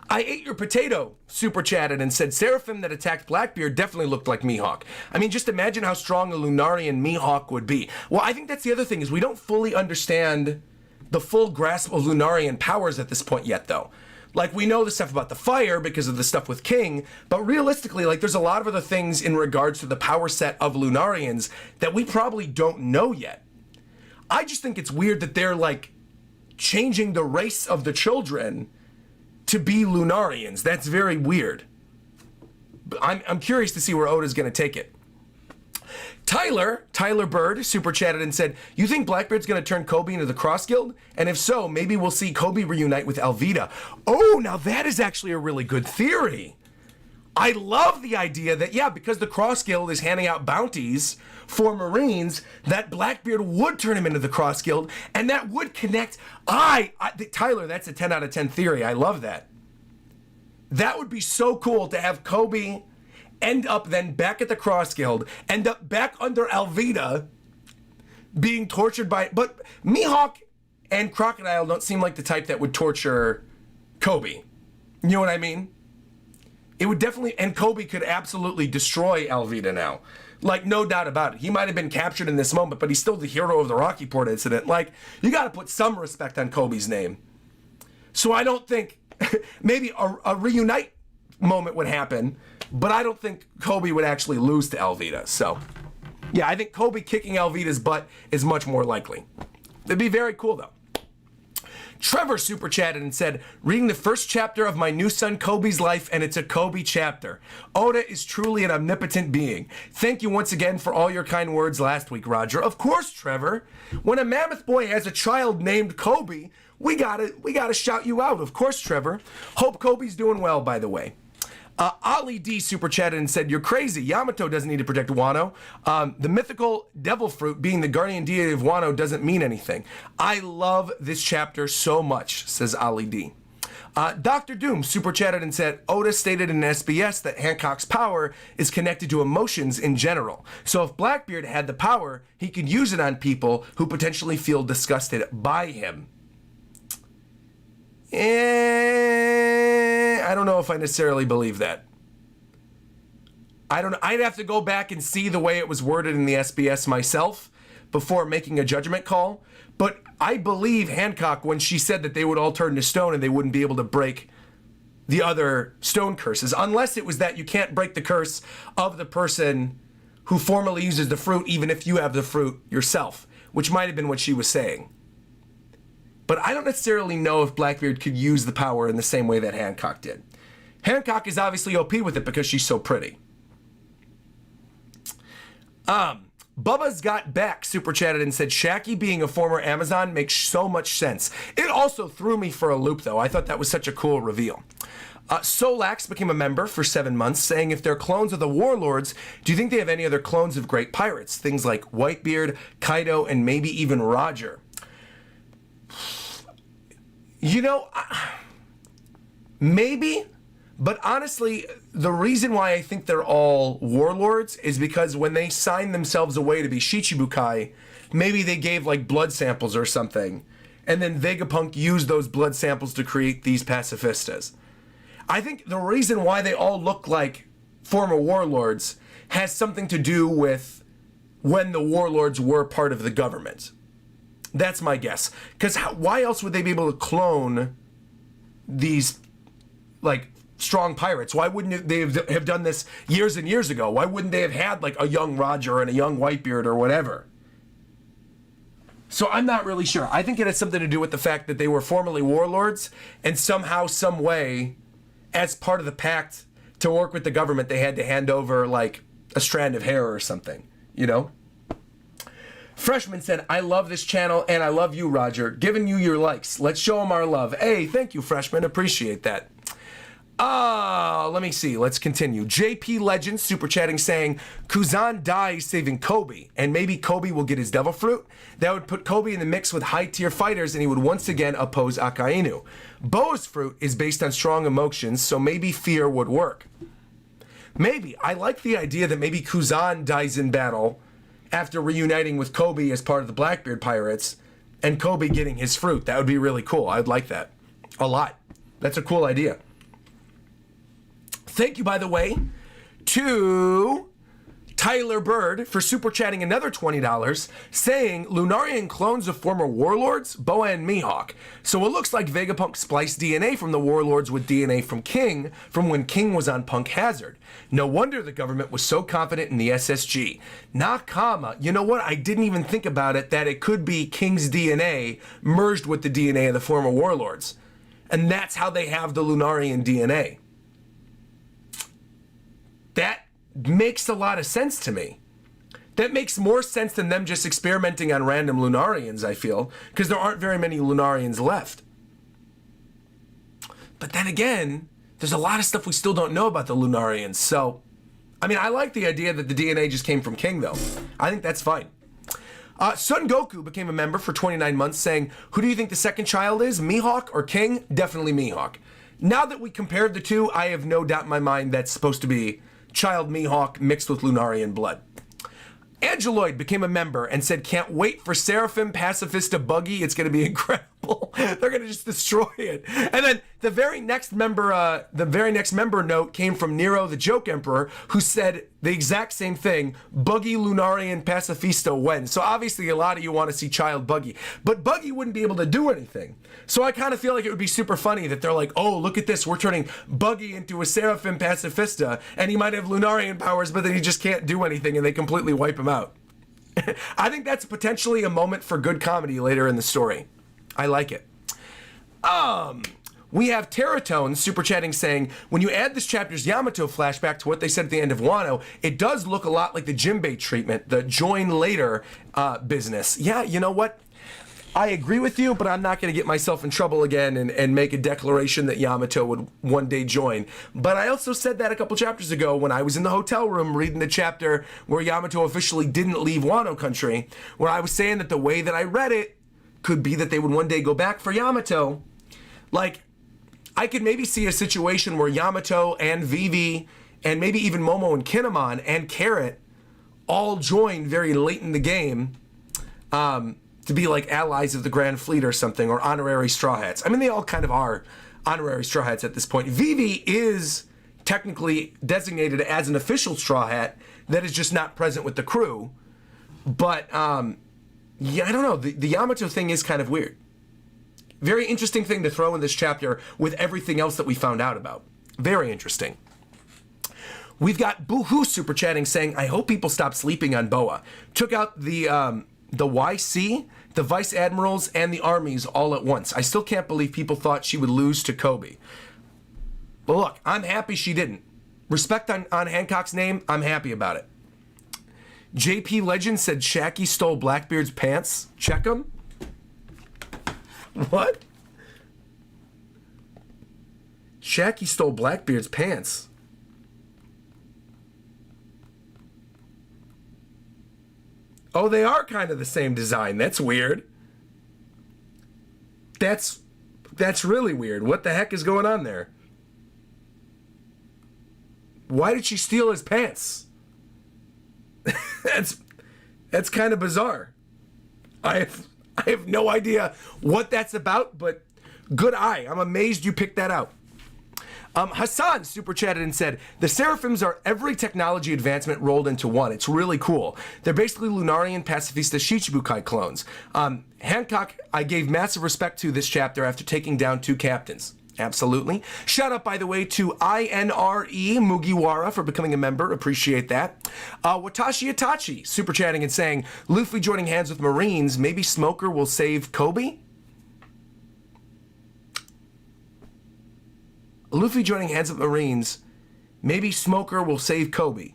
I ate your potato, super chatted and said, Seraphim that attacked Blackbeard definitely looked like Mihawk. I mean, just imagine how strong a Lunarian Mihawk would be. Well, I think that's the other thing, is we don't fully understand the full grasp of Lunarian powers at this point yet, though. Like, we know the stuff about the fire because of the stuff with King, but realistically, like, there's a lot of other things in regards to the power set of Lunarians that we probably don't know yet. I just think it's weird that they're, like, changing the race of the children to be Lunarians. That's very weird. I'm curious to see where Oda's going to take it. Tyler Bird super chatted and said, you think Blackbeard's going to turn Kobe into the Cross Guild? And if so, maybe we'll see Kobe reunite with Alvida. Oh, now that is actually a really good theory. I love the idea that, yeah, because the Cross Guild is handing out bounties for Marines, that Blackbeard would turn him into the Cross Guild, and that would connect. Tyler, that's a 10 out of 10 theory. I love that. That would be so cool to have Kobe end up then back at the Cross Guild, end up back under Alvida, being tortured by. But Mihawk and Crocodile don't seem like the type that would torture Kobe. You know what I mean? It would definitely, and Kobe could absolutely destroy Alvida now. Like, no doubt about it. He might have been captured in this moment, but he's still the hero of the Rocky Port incident. Like, you got to put some respect on Kobe's name. So I don't think, maybe a reunite moment would happen, but I don't think Kobe would actually lose to Alvida. So, yeah, I think Kobe kicking Alvida's butt is much more likely. It'd be very cool, though. Trevor super chatted and said, reading the first chapter of my new son Kobe's life, and it's a Kobe chapter. Oda is truly an omnipotent being. Thank you once again for all your kind words last week, Roger. Of course, Trevor. When a Mammoth Boy has a child named Kobe, we gotta shout you out. Of course, Trevor. Hope Kobe's doing well, by the way. Ali D super chatted and said, you're crazy. Yamato doesn't need to protect Wano. The mythical devil fruit being the guardian deity of Wano doesn't mean anything. I love this chapter so much, says Ali D. Dr. Doom super chatted and said, Oda stated in SBS that Hancock's power is connected to emotions in general. So if Blackbeard had the power, he could use it on people who potentially feel disgusted by him. I don't know if I necessarily believe that. I don't know. I'd have to go back and see the way it was worded in the SBS myself before making a judgment call. But I believe Hancock when she said that they would all turn to stone and they wouldn't be able to break the other stone curses. Unless it was that you can't break the curse of the person who formerly uses the fruit even if you have the fruit yourself. Which might have been what she was saying. but I don't necessarily know if Blackbeard could use the power in the same way that Hancock did. Hancock is obviously OP with it because she's so pretty. Bubba's Got Back super chatted and said, Shakky being a former Amazon makes so much sense. It also threw me for a loop, though. I thought that was such a cool reveal. Solax became a member for 7 months, saying if they're clones of the warlords, do you think they have any other clones of great pirates? Things like Whitebeard, Kaido, and maybe even Roger. You know, maybe, but honestly, the reason why I think they're all warlords is because when they signed themselves away to be Shichibukai, maybe they gave like blood samples or something, and then Vegapunk used those blood samples to create these pacifistas. I think the reason why they all look like former warlords has something to do with when the warlords were part of the government. That's my guess. Because why else would they be able to clone these, like, strong pirates? Why wouldn't they have done this years and years ago? Why wouldn't they have had, like, a young Roger and a young Whitebeard or whatever? So I'm not really sure. I think it has something to do with the fact that they were formerly warlords, and somehow, some way, as part of the pact to work with the government, they had to hand over, like, a strand of hair or something, you know? Freshman said, I love this channel, and I love you, Roger. Giving you your likes. Let's show them our love. Hey, thank you, Freshman. Appreciate that. Let me see. Let's continue. JP Legend super chatting saying, Kuzan dies saving Kobe, and maybe Kobe will get his devil fruit. That would put Kobe in the mix with high-tier fighters, and he would once again oppose Akainu. Boa's fruit is based on strong emotions, so maybe fear would work. Maybe. I like the idea that maybe Kuzan dies in battle after reuniting with Kobe as part of the Blackbeard Pirates, and Kobe getting his fruit. That would be really cool. I'd like that a lot. That's a cool idea. Thank you, by the way, to Tyler Bird for super chatting another $20, saying Lunarian clones of former warlords, Boa and Mihawk. So it looks like Vegapunk spliced DNA from the warlords with DNA from King from when King was on Punk Hazard. No wonder the government was so confident in the SSG. Nakama, you know what? I didn't even think about it, that it could be King's DNA merged with the DNA of the former warlords. And that's how they have the Lunarian DNA. That makes a lot of sense to me. That makes more sense than them just experimenting on random Lunarians, I feel, because there aren't very many Lunarians left. But then again, there's a lot of stuff we still don't know about the Lunarians, so, I mean, I like the idea that the DNA just came from King, though. I think that's fine. Son Goku became a member for 29 months, saying, who do you think the second child is, Mihawk or King? Definitely Mihawk. Now that we compared the two, I have no doubt in my mind that's supposed to be child Mihawk mixed with Lunarian blood. Angeloid became a member and said, can't wait for Seraphim Pacifista Buggy. It's going to be incredible. They're going to just destroy it. And then the very next member note came from Nero the Joke Emperor, who said the exact same thing. Buggy Lunarian Pacifista when. So obviously a lot of you want to see child Buggy. But Buggy wouldn't be able to do anything. So I kind of feel like it would be super funny that they're like, oh, look at this. We're turning Buggy into a Seraphim Pacifista. And he might have Lunarian powers, but then he just can't do anything and they completely wipe him out. I think that's potentially a moment for good comedy later in the story. I like it. We have Terratone super chatting saying, when you add this chapter's Yamato flashback to what they said at the end of Wano, it does look a lot like the Jinbei treatment, the join later business. Yeah, you know what? I agree with you, but I'm not going to get myself in trouble again and make a declaration that Yamato would one day join. But I also said that a couple chapters ago when I was in the hotel room reading the chapter where Yamato officially didn't leave Wano Country, where I was saying that the way that I read it could be that they would one day go back for Yamato. Like, I could maybe see a situation where Yamato and Vivi and maybe even Momo and Kinemon and Carrot all join very late in the game, to be like allies of the Grand Fleet or something, or honorary Straw Hats. I mean, they all kind of are honorary Straw Hats at this point. Vivi is technically designated as an official Straw Hat that is just not present with the crew. But, yeah, I don't know. The Yamato thing is kind of weird. Very interesting thing to throw in this chapter with everything else that we found out about. Very interesting. We've got Boohoo super chatting saying, I hope people stop sleeping on Boa. Took out the YC the vice admirals and the armies all at once. I still can't believe people thought she would lose to Kobe. But look, I'm happy she didn't. Respect on Hancock's name, I'm happy about it. JP Legend said Shakky stole Blackbeard's pants. Check him. What? Shakky stole Blackbeard's pants. Oh, they are kind of the same design. That's weird. That's really weird. What the heck is going on there? Why did she steal his pants? That's kind of bizarre. I have no idea what that's about, but good eye. I'm amazed you picked that out. Hassan super chatted and said, the Seraphims are every technology advancement rolled into one. It's really cool. They're basically Lunarian pacifista Shichibukai clones. Hancock, I gave massive respect to this chapter after taking down 2 captains. Absolutely. Shout out, by the way, to INRE Mugiwara for becoming a member. Appreciate that. Watashi Itachi super chatting and saying, Luffy joining hands with Marines. Maybe Smoker will save Kobe? Luffy joining hands with Marines. Maybe Smoker will save Kobe.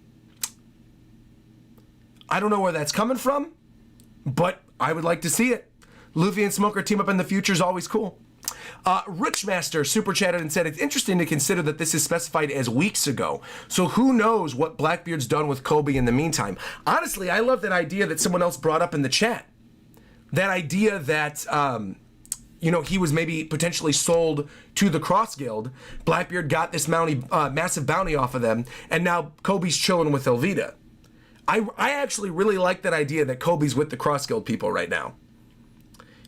I don't know where that's coming from, but I would like to see it. Luffy and Smoker team up in the future is always cool. Richmaster super chatted and said, it's interesting to consider that this is specified as weeks ago. So who knows what Blackbeard's done with Kobe in the meantime. Honestly, I love that idea that someone else brought up in the chat. That idea that, he was maybe potentially sold to the Cross Guild. Blackbeard got this massive bounty off of them, and now Kobe's chilling with Elvita. I actually really like that idea that Kobe's with the Cross Guild people right now.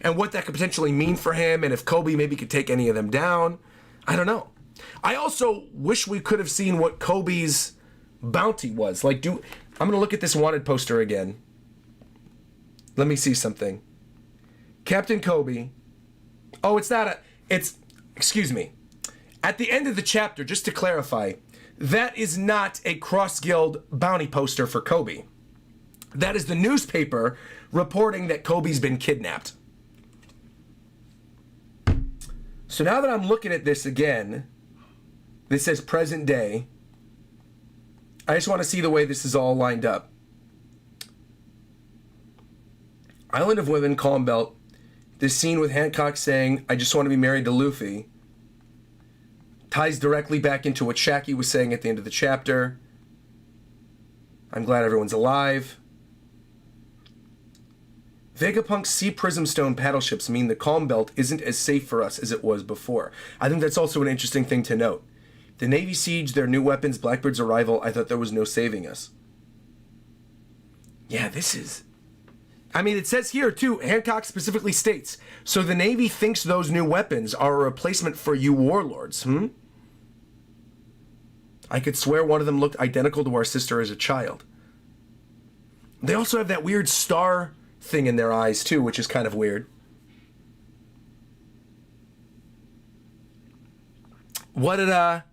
And what that could potentially mean for him, and if Kobe maybe could take any of them down. I don't know. I also wish we could have seen what Kobe's bounty was. I'm going to look at this wanted poster again. Let me see something. Captain Kobe. Oh, excuse me. At the end of the chapter, just to clarify, that is not a Cross Guild bounty poster for Kobe. That is the newspaper reporting that Kobe's been kidnapped. So now that I'm looking at this again, this says present day. I just want to see the way this is all lined up. Island of Women, Calm Belt. This scene with Hancock saying, I just want to be married to Luffy, ties directly back into what Shakky was saying at the end of the chapter. I'm glad everyone's alive. Vegapunk's Sea Prism Stone paddle ships mean the Calm Belt isn't as safe for us as it was before. I think that's also an interesting thing to note. The Navy siege, their new weapons, Blackbeard's arrival, I thought there was no saving us. Yeah, this is... it says here, too, Hancock specifically states, so the Navy thinks those new weapons are a replacement for you warlords, I could swear one of them looked identical to our sister as a child. They also have that weird star thing in their eyes, too, which is kind of weird. What'd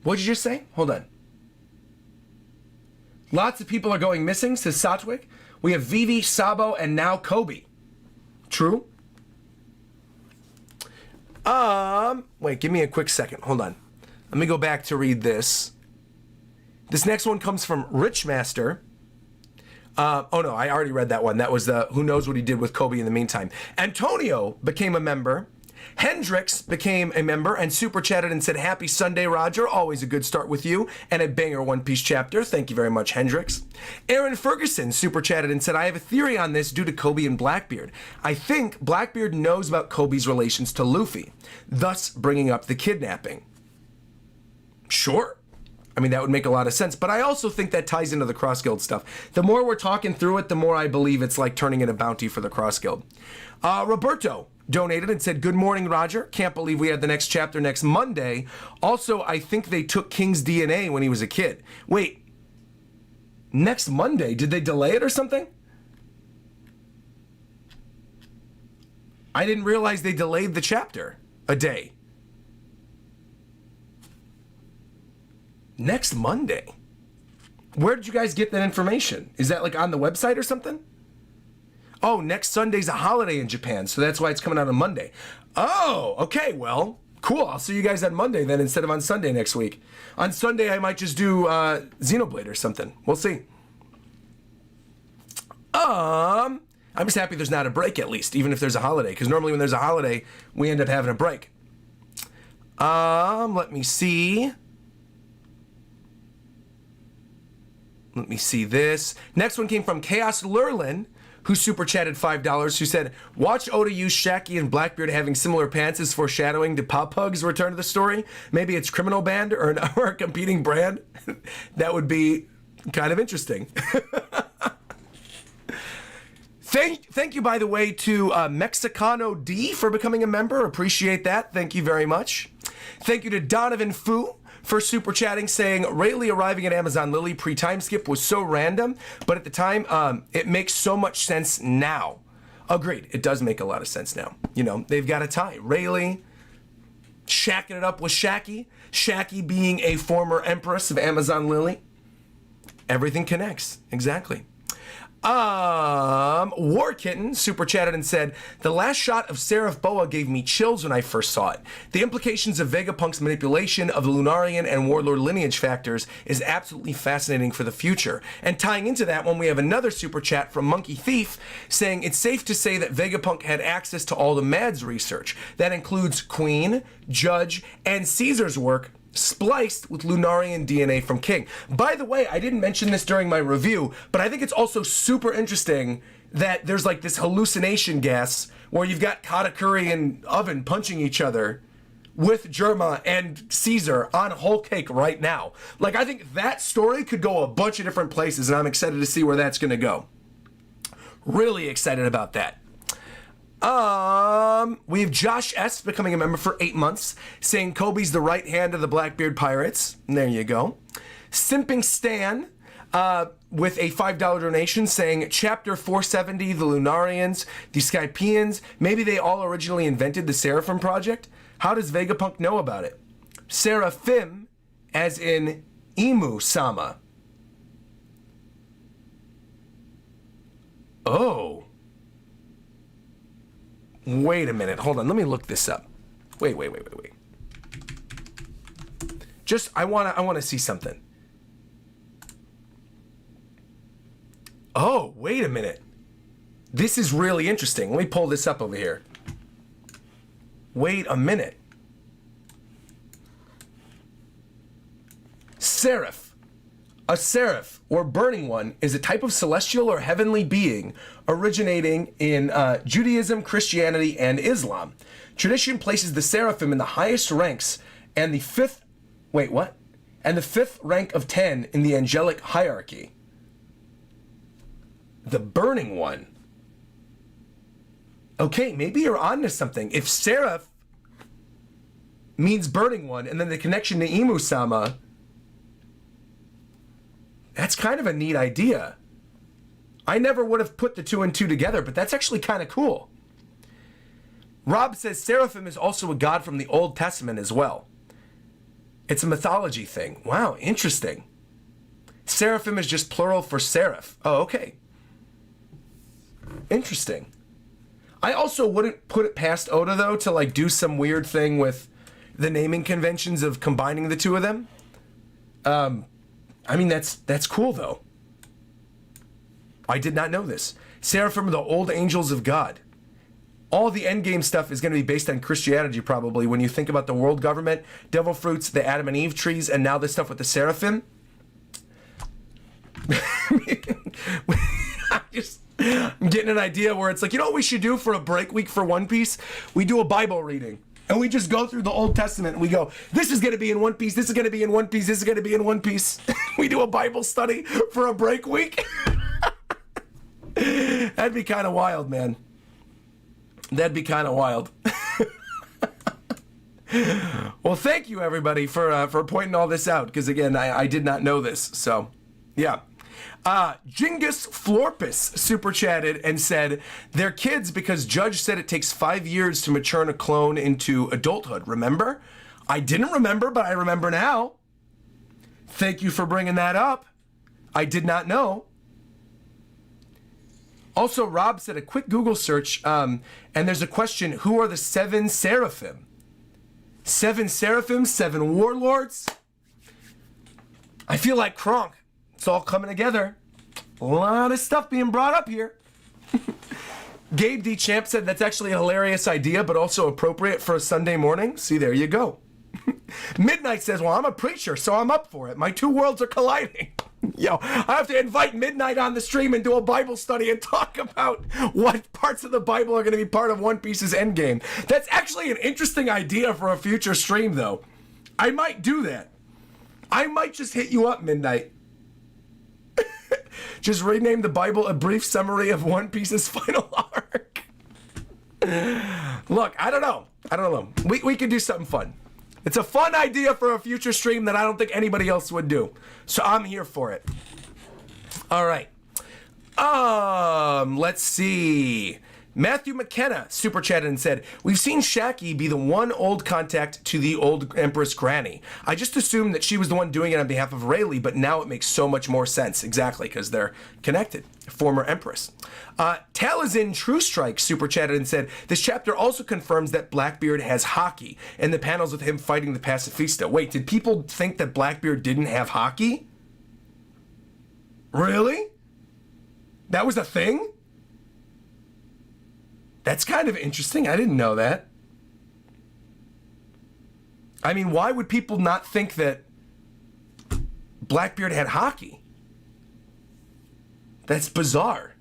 you just say? Hold on. Lots of people are going missing, says Satwick. We have Vivi, Sabo, and now Kobe. True? Wait, give me a quick second. Hold on. Let me go back to read this. This next one comes from Richmaster. Oh no, I already read that one. That was the who knows what he did with Kobe in the meantime. Antonio became a member. Hendrix became a member and super chatted and said, happy Sunday, Roger. Always a good start with you and a banger One Piece chapter. Thank you very much, Hendrix. Aaron Ferguson super chatted and said, I have a theory on this due to Kobe and Blackbeard. I think Blackbeard knows about Kobe's relations to Luffy, thus bringing up the kidnapping. Sure. That would make a lot of sense, but I also think that ties into the Cross Guild stuff. The more we're talking through it, the more I believe it's like turning in a bounty for the Cross Guild. Roberto donated and said, good morning, Roger. Can't believe we had the next chapter next Monday. Also, I think they took King's DNA when he was a kid. Wait, next Monday? Did they delay it or something? I didn't realize they delayed the chapter a day. Next Monday? Where did you guys get that information? Is that like on the website or something? Oh, next Sunday's a holiday in Japan, so that's why it's coming out on Monday. Oh, okay, well, cool. I'll see you guys on Monday then instead of on Sunday next week. On Sunday, I might just do Xenoblade or something. We'll see. I'm just happy there's not a break at least, even if there's a holiday, because normally when there's a holiday, we end up having a break. Let me see. Let me see this. Next one came from Chaos Lurlin, who super chatted $5, who said, watch Oda use Shakky and Blackbeard having similar pants as foreshadowing to Pop Pug's return to the story. Maybe it's Criminal Band or a competing brand. That would be kind of interesting. Thank you, by the way, to Mexicano D for becoming a member. Appreciate that. Thank you very much. Thank you to Donovan Fu for super chatting, saying Rayleigh arriving at Amazon Lily pre-time skip was so random, but at the time, it makes so much sense now. Agreed. It does make a lot of sense now. You know, they've got a tie. Rayleigh shacking it up with Shakky. Shakky being a former empress of Amazon Lily. Everything connects. Exactly. War Kitten super chatted and said, the last shot of Seraph Boa gave me chills when I first saw it. The implications of Vegapunk's manipulation of the Lunarian and Warlord lineage factors is absolutely fascinating for the future. And tying into that one, we have another super chat from Monkey Thief saying, it's safe to say that Vegapunk had access to all the Mads research. That includes Queen, Judge, and Caesar's work, spliced with Lunarian DNA from King. By the way, I didn't mention this during my review, but I think it's also super interesting that there's like this hallucination gas where you've got Katakuri and Oven punching each other with Germa and Caesar on whole cake right now. Like, I think that story could go a bunch of different places, and I'm excited to see where that's going to go. Really excited about that. We have Josh S. becoming a member for 8 months, saying Kobe's the right hand of the Blackbeard Pirates. There you go. Simping Stan with a $5 donation saying Chapter 470, the Lunarians, the Skypeans, maybe they all originally invented the Seraphim project? How does Vegapunk know about it? Seraphim, as in Emu-sama. Oh. Wait a minute. Hold on. Let me look this up. Wait. Just, I want to see something. Oh, wait a minute. This is really interesting. Let me pull this up over here. Wait a minute. Seraph. A seraph, or burning one, is a type of celestial or heavenly being originating in Judaism, Christianity, and Islam. Tradition places the seraphim in the highest ranks and the fifth rank of 10 in the angelic hierarchy. The burning one. Okay, maybe you're onto something. If seraph means burning one, and then the connection to Imu-sama, that's kind of a neat idea. I never would have put the two and two together, but that's actually kind of cool. Rob says Seraphim is also a god from the Old Testament as well. It's a mythology thing. Wow, interesting. Seraphim is just plural for seraph. Oh, okay. Interesting. I also wouldn't put it past Oda, though, to like do some weird thing with the naming conventions of combining the two of them. I mean, that's cool, though. I did not know this. Seraphim are the old angels of God. All the Endgame stuff is going to be based on Christianity, probably, when you think about the world government, devil fruits, the Adam and Eve trees, and now this stuff with the Seraphim. I'm getting an idea where it's like, you know what we should do for a break week for One Piece? We do a Bible reading. And we just go through the Old Testament and we go, this is going to be in One Piece, this is going to be in One Piece, this is going to be in One Piece. We do a Bible study for a break week. That'd be kind of wild, man. That'd be kind of wild. Well, thank you, everybody, for pointing all this out. Because, again, I did not know this. So, yeah. Jingus Florpus super chatted and said, they're kids because Judge said it takes 5 years to mature a clone into adulthood. Remember? I didn't remember, but I remember now. Thank you for bringing that up. I did not know. Also, Rob said a quick Google search, and there's a question, who are the 7 Seraphim? 7 Seraphim, 7 warlords? I feel like Kronk. It's all coming together. A lot of stuff being brought up here. Gabe D. Champ said that's actually a hilarious idea, but also appropriate for a Sunday morning. See, there you go. Midnight says, well, I'm a preacher, so I'm up for it. My 2 worlds are colliding. Yo, I have to invite Midnight on the stream and do a Bible study and talk about what parts of the Bible are going to be part of One Piece's Endgame. That's actually an interesting idea for a future stream, though. I might do that. I might just hit you up, Midnight. Just rename the Bible A Brief Summary of One Piece's Final Arc. Look, I don't know. We could do something fun. It's a fun idea for a future stream that I don't think anybody else would do. So I'm here for it. All right. Let's see. Matthew McKenna super chatted and said, we've seen Shakky be the one old contact to the old Empress Granny. I just assumed that she was the one doing it on behalf of Rayleigh, but now it makes so much more sense. Exactly, because they're connected. Former Empress. Talazin True Strike super chatted and said, this chapter also confirms that Blackbeard has hockey, and the panels with him fighting the pacifista. Wait, did people think that Blackbeard didn't have hockey? Really? That was a thing? That's kind of interesting. I didn't know that. I mean, why would people not think that Blackbeard had hockey? That's bizarre.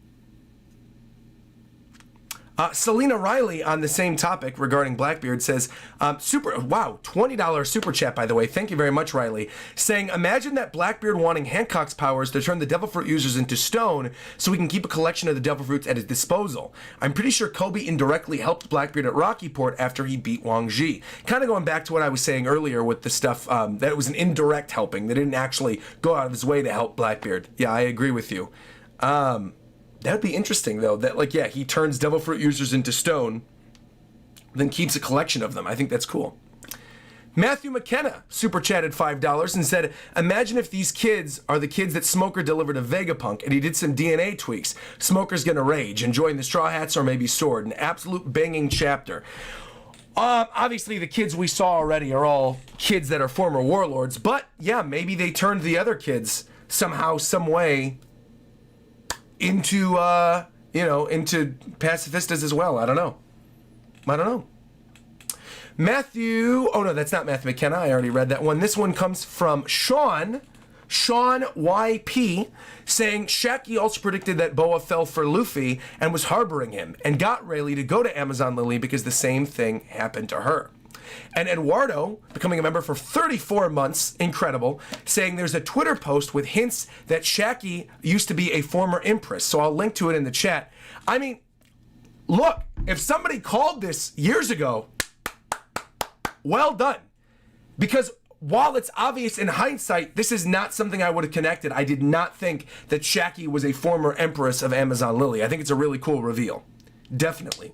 Selena Riley on the same topic regarding Blackbeard says, $20 super chat, by the way. Thank you very much, Riley. Saying, imagine that Blackbeard wanting Hancock's powers to turn the Devil Fruit users into stone so he can keep a collection of the Devil Fruits at his disposal. I'm pretty sure Kobe indirectly helped Blackbeard at Rockyport after he beat Wang Ji. Kind of going back to what I was saying earlier with the stuff, that it was an indirect helping. They didn't actually go out of his way to help Blackbeard. Yeah, I agree with you. That would be interesting, though, that, he turns Devil Fruit users into stone, then keeps a collection of them. I think that's cool. Matthew McKenna super chatted $5 and said, imagine if these kids are the kids that Smoker delivered to Vegapunk and he did some DNA tweaks. Smoker's gonna rage, enjoying the Straw Hats or maybe Sword. An absolute banging chapter. Obviously, the kids we saw already are all kids that are former warlords, but, yeah, maybe they turned the other kids somehow, some way into pacifistas as well. I don't know. Matthew, oh no, that's not Matthew McKenna. I already read that one. This one comes from Sean YP, saying Shakky also predicted that Boa fell for Luffy and was harboring him and got Rayleigh to go to Amazon Lily because the same thing happened to her. And Eduardo, becoming a member for 34 months, incredible, saying there's a Twitter post with hints that Shakky used to be a former Empress. So I'll link to it in the chat. I mean, look, if somebody called this years ago, well done. Because while it's obvious in hindsight, this is not something I would have connected. I did not think that Shakky was a former Empress of Amazon Lily. I think it's a really cool reveal. Definitely.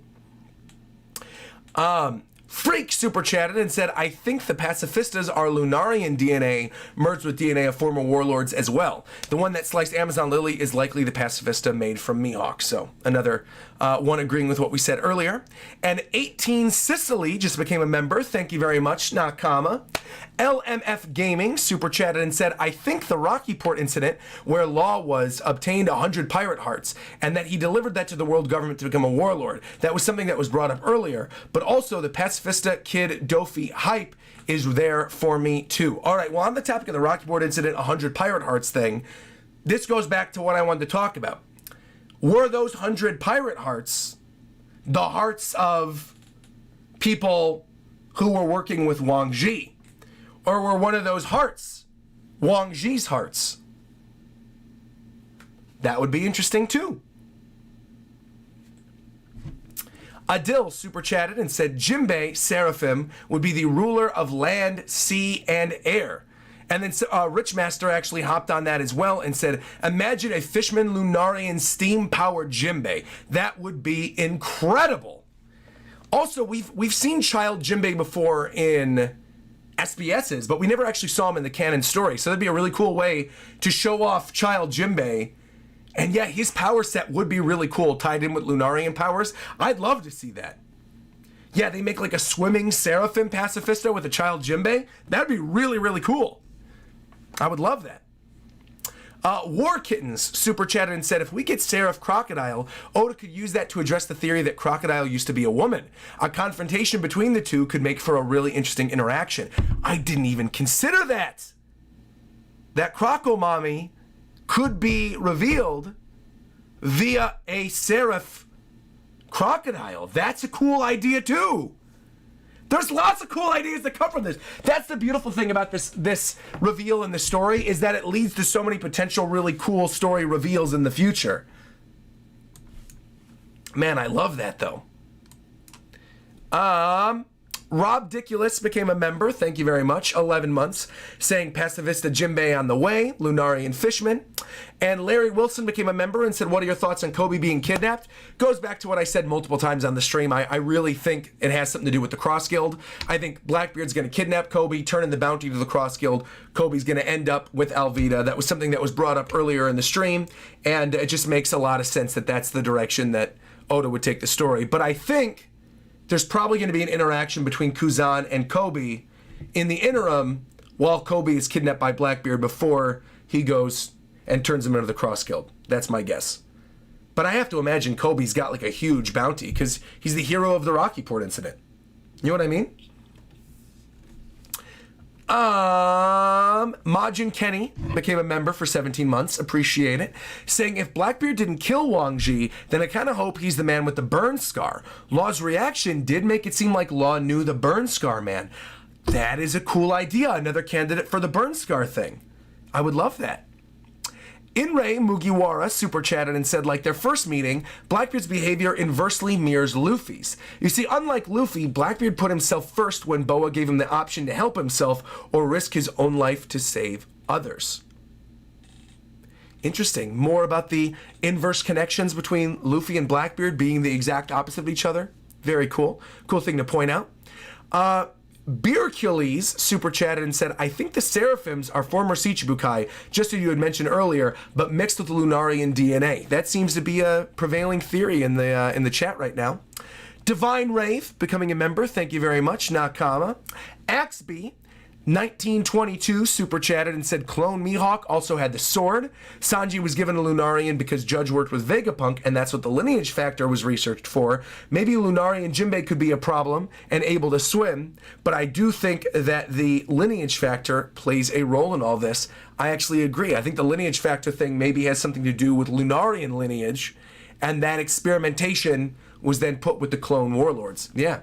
Freak super chatted and said, I think the pacifistas are Lunarian DNA merged with DNA of former warlords as well. The one that sliced Amazon Lily is likely the pacifista made from Mihawk. So another one agreeing with what we said earlier. And 18 Sicily just became a member. Thank you very much, Nakama. LMF Gaming super chatted and said, I think the Rockyport incident where Law was obtained 100 pirate hearts and that he delivered that to the world government to become a warlord. That was something that was brought up earlier, but also the pacifista kid Dofi hype is there for me too. All right, well, on the topic of the Rockyport incident 100 pirate hearts thing, this goes back to what I wanted to talk about. Were those 100 pirate hearts the hearts of people who were working with Wang Ji? Or were one of those hearts Wang Ji's hearts? That would be interesting too. Adil super chatted and said Jinbei Seraphim would be the ruler of land, sea, and air. And then Richmaster actually hopped on that as well and said, imagine a Fishman Lunarian steam-powered Jinbei. That would be incredible. Also, we've seen Child Jinbei before in SBS's, but we never actually saw him in the canon story. So that'd be a really cool way to show off Child Jinbei And yeah, his power set would be really cool, tied in with Lunarian powers. I'd love to see that. Yeah, they make like a swimming Seraphim pacifista with a child Jinbei. That'd be really, really cool. I would love that. War Kittens super chatted and said, if we get Seraph Crocodile, Oda could use that to address the theory that Crocodile used to be a woman. A confrontation between the two could make for a really interesting interaction. I didn't even consider that. That Crocomami could be revealed via a Seraph Crocodile. That's a cool idea too. There's lots of cool ideas that come from this. That's the beautiful thing about this reveal in the story, is that it leads to so many potential really cool story reveals in the future. Man, I love that though. Rob Diculus became a member, thank you very much, 11 months, saying Pacifista Jinbei on the way, Lunarian Fishman. And Larry Wilson became a member and said, what are your thoughts on Kobe being kidnapped? Goes back to what I said multiple times on the stream. I really think it has something to do with the Cross Guild. I think Blackbeard's going to kidnap Kobe, turn in the bounty to the Cross Guild. Kobe's going to end up with Alvida. That was something that was brought up earlier in the stream, and it just makes a lot of sense that that's the direction that Oda would take the story. But I think there's probably going to be an interaction between Kuzan and Kobe in the interim while Kobe is kidnapped by Blackbeard before he goes and turns him into the Cross Guild. That's my guess. But I have to imagine Kobe's got like a huge bounty because he's the hero of the Rocky Port incident. You know what I mean? Majin Kenny became a member for 17 months. Appreciate it. Saying if Blackbeard didn't kill Wang Ji, then I kind of hope he's the man with the burn scar. Law's reaction did make it seem like Law knew the burn scar man. That is a cool idea. Another candidate for the burn scar thing. I would love that. Inrei Mugiwara super chatted and said, like their first meeting, Blackbeard's behavior inversely mirrors Luffy's. You see, unlike Luffy, Blackbeard put himself first when Boa gave him the option to help himself or risk his own life to save others. Interesting. More about the inverse connections between Luffy and Blackbeard being the exact opposite of each other. Very cool. Cool thing to point out. Beercules super chatted and said, I think the Seraphims are former Shichibukai, just as you had mentioned earlier, but mixed with Lunarian DNA. That seems to be a prevailing theory in the chat right now. Divine Wraith becoming a member, thank you very much, Nakama. Axby 1922 super chatted and said Clone Mihawk also had the sword. Sanji was given a Lunarian because Judge worked with Vegapunk, and that's what the lineage factor was researched for. Maybe Lunarian Jinbei could be a problem and able to swim, but I do think that the lineage factor plays a role in all this. I actually agree. I think the lineage factor thing maybe has something to do with Lunarian lineage, and that experimentation was then put with the clone warlords. Yeah.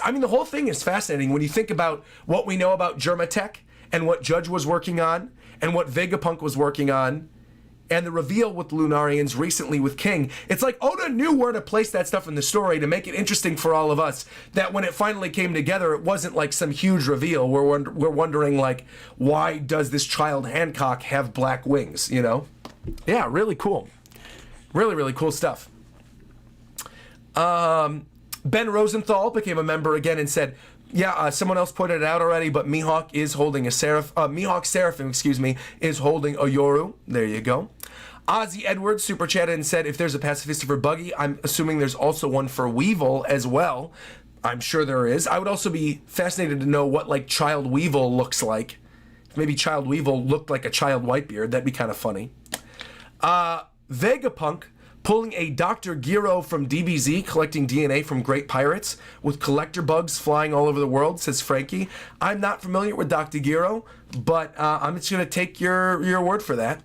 I mean, the whole thing is fascinating when you think about what we know about Germatech and what Judge was working on and what Vegapunk was working on and the reveal with Lunarians recently with King. It's like Oda knew where to place that stuff in the story to make it interesting for all of us, that when it finally came together, it wasn't like some huge reveal. We're wondering, like, why does this child Hancock have black wings, you know? Yeah, really cool. Really, really cool stuff. Ben Rosenthal became a member again and said, yeah, someone else pointed it out already, but Mihawk is holding a Mihawk Seraphim, is holding a Yoru. There you go. Ozzy Edwards super chatted and said, if there's a pacifista for Buggy, I'm assuming there's also one for Weevil as well. I'm sure there is. I would also be fascinated to know what, like, Child Weevil looks like. If maybe Child Weevil looked like a Child Whitebeard, that'd be kind of funny. Vegapunk pulling a Dr. Giro from DBZ, collecting DNA from great pirates with collector bugs flying all over the world, says Frankie. I'm not familiar with Dr. Giro, but I'm just going to take your word for that.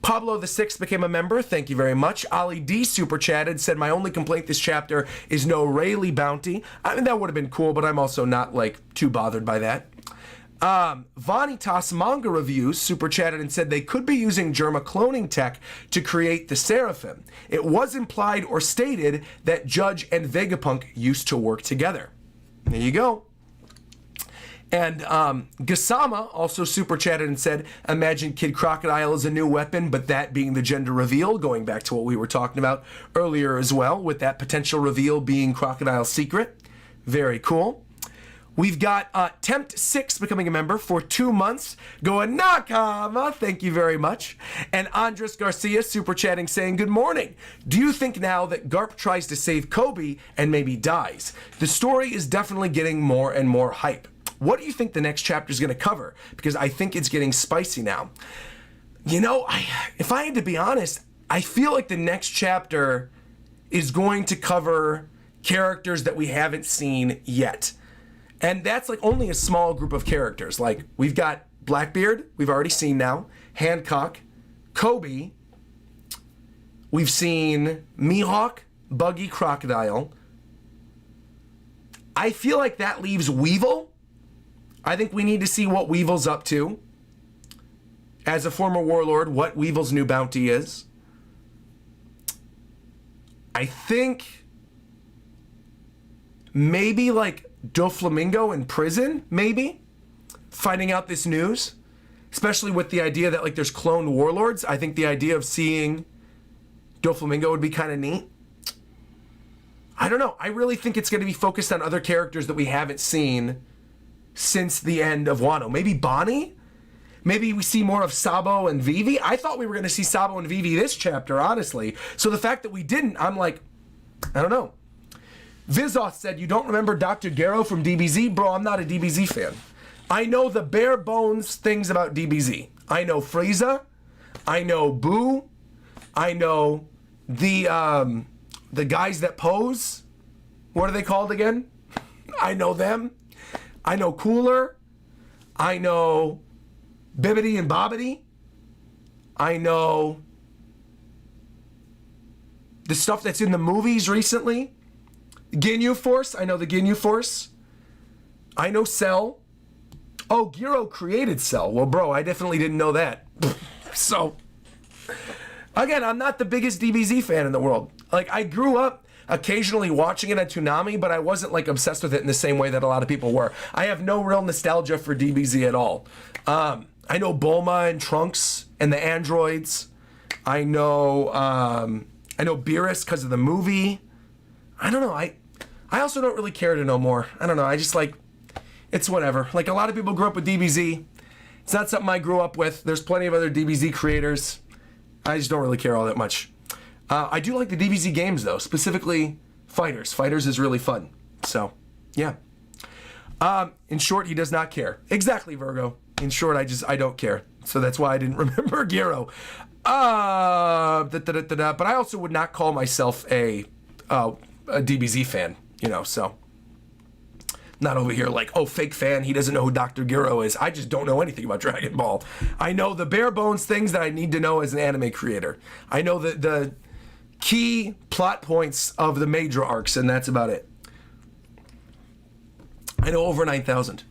Pablo the Sixth became a member. Thank you very much. Ali D super chatted, said, my only complaint this chapter is no Rayleigh bounty. I mean, that would have been cool, but I'm also not, like, too bothered by that. Vanitas Manga Reviews super chatted and said they could be using Germa cloning tech to create the Seraphim. It was implied or stated that Judge and Vegapunk used to work together. There you go. And Gasama also super chatted and said, imagine Kid Crocodile is a new weapon, but that being the gender reveal, going back to what we were talking about earlier as well, with that potential reveal being Crocodile's secret. Very cool. We've got Tempt6 becoming a member for 2 months, going Nakama, thank you very much. And Andres Garcia super chatting saying, good morning. Do you think now that Garp tries to save Kobe and maybe dies? The story is definitely getting more and more hype. What do you think the next chapter is going to cover? Because I think it's getting spicy now. You know, if I had to be honest, I feel like the next chapter is going to cover characters that we haven't seen yet. And that's like only a small group of characters. Like we've got Blackbeard, we've already seen now, Hancock, Kobe, we've seen Mihawk, Buggy, Crocodile. I feel like that leaves Weevil. I think we need to see what Weevil's up to. As a former warlord, what Weevil's new bounty is. I think maybe like Doflamingo in prison, maybe, finding out this news, especially with the idea that like there's cloned warlords. I think the idea of seeing Doflamingo would be kind of neat. I don't know. I really think it's going to be focused on other characters that we haven't seen since the end of Wano. Maybe Bonnie? Maybe we see more of Sabo and Vivi? I thought we were going to see Sabo and Vivi this chapter, honestly. So the fact that we didn't, I'm like, I don't know. Vizoth said, you don't remember Dr. Gero from DBZ? Bro, I'm not a DBZ fan. I know the bare bones things about DBZ. I know Frieza. I know Boo. I know the guys that pose. What are they called again? I know them. I know Cooler. I know Bibbidi and Bobbidi. I know the stuff that's in the movies recently. Ginyu Force, I know the Ginyu Force. I know Cell. Oh, Gero created Cell. Well, bro, I definitely didn't know that. So, again, I'm not the biggest DBZ fan in the world. Like, I grew up occasionally watching it on Toonami, but I wasn't, like, obsessed with it in the same way that a lot of people were. I have no real nostalgia for DBZ at all. I know Bulma and Trunks and the androids. I know Beerus because of the movie. I don't know. I also don't really care to know more. I don't know. I just like, it's whatever. Like a lot of people grew up with DBZ. It's not something I grew up with. There's plenty of other DBZ creators. I just don't really care all that much. I do like the DBZ games though, specifically Fighters. Fighters is really fun. So, yeah. In short, he does not care. Exactly, Virgo. In short, I don't care. So that's why I didn't remember Gero. But I also would not call myself a DBZ fan, you know, so not over here like, oh, fake fan, he doesn't know who Dr. Gero is. I just don't know anything about Dragon Ball. I know the bare bones things that I need to know as an anime creator. I know the key plot points of the major arcs, and that's about it. I know over 9,000.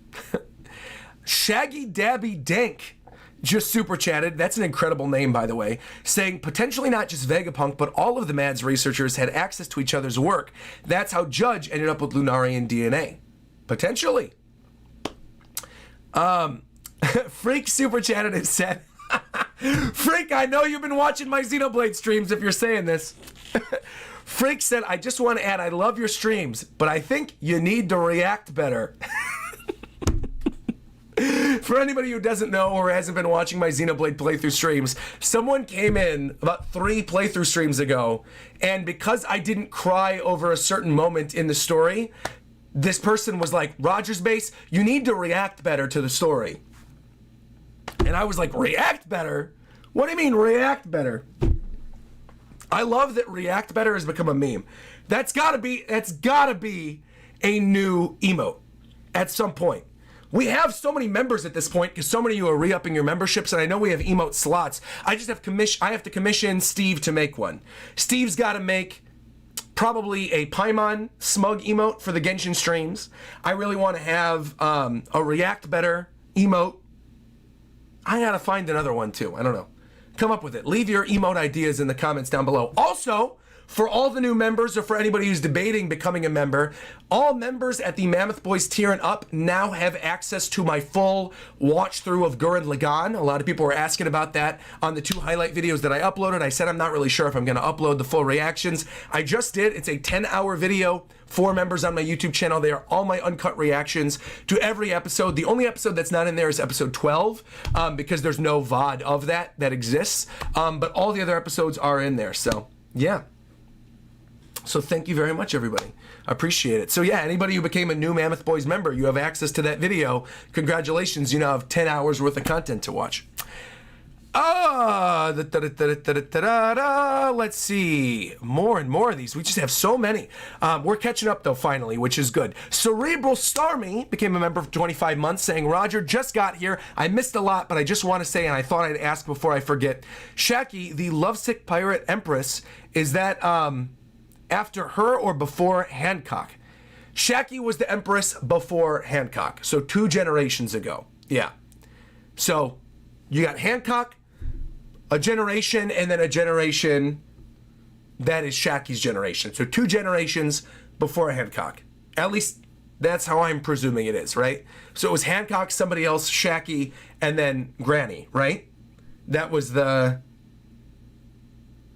Shaggy Dabby Dank just super chatted. That's an incredible name, by the way, saying potentially not just Vegapunk, but all of the Mads researchers had access to each other's work. That's how Judge ended up with Lunarian DNA. Potentially. Freak super chatted and said, Freak, I know you've been watching my Xenoblade streams if you're saying this. Freak said, I just want to add, I love your streams, but I think you need to react better. For anybody who doesn't know or hasn't been watching my Xenoblade playthrough streams, someone came in about 3 playthrough streams ago, and because I didn't cry over a certain moment in the story, this person was like, RogersBase, you need to react better to the story. And I was like, react better? What do you mean react better? I love that react better has become a meme. That's gotta be a new emote at some point. We have so many members at this point because so many of you are re-upping your memberships, and I know we have emote slots. I have to commission Steve to make one. Steve's got to make probably a Paimon smug emote for the Genshin streams. I really want to have a react better emote. I gotta find another one too. I don't know. Come up with it. Leave your emote ideas in the comments down below. Also, for all the new members, or for anybody who's debating becoming a member, all members at the Mammoth Boys tier and up now have access to my full watch through of Gurren Lagann. A lot of people were asking about that on the 2 highlight videos that I uploaded. I said I'm not really sure if I'm going to upload the full reactions. I just did. It's a 10-hour video for members on my YouTube channel. They are all my uncut reactions to every episode. The only episode that's not in there is episode 12, because there's no VOD of that exists. But all the other episodes are in there. So, yeah. So thank you very much, everybody. I appreciate it. So yeah, anybody who became a new Mammoth Boys member, you have access to that video. Congratulations, you now have 10 hours worth of content to watch. Let's see. More and more of these. We just have so many. We're catching up, though, finally, which is good. Cerebral Starmy became a member for 25 months, saying, Roger, just got here. I missed a lot, but I just want to say, and I thought I'd ask before I forget, Shakky, the lovesick pirate empress, is that after her or before Hancock? Shakky was the empress before Hancock, so 2 generations ago. Yeah. So you got Hancock, a generation, and then a generation that is Shakky's generation. So 2 generations before Hancock. At least that's how I'm presuming it is, right? So it was Hancock, somebody else, Shakky, and then Granny, right? That was the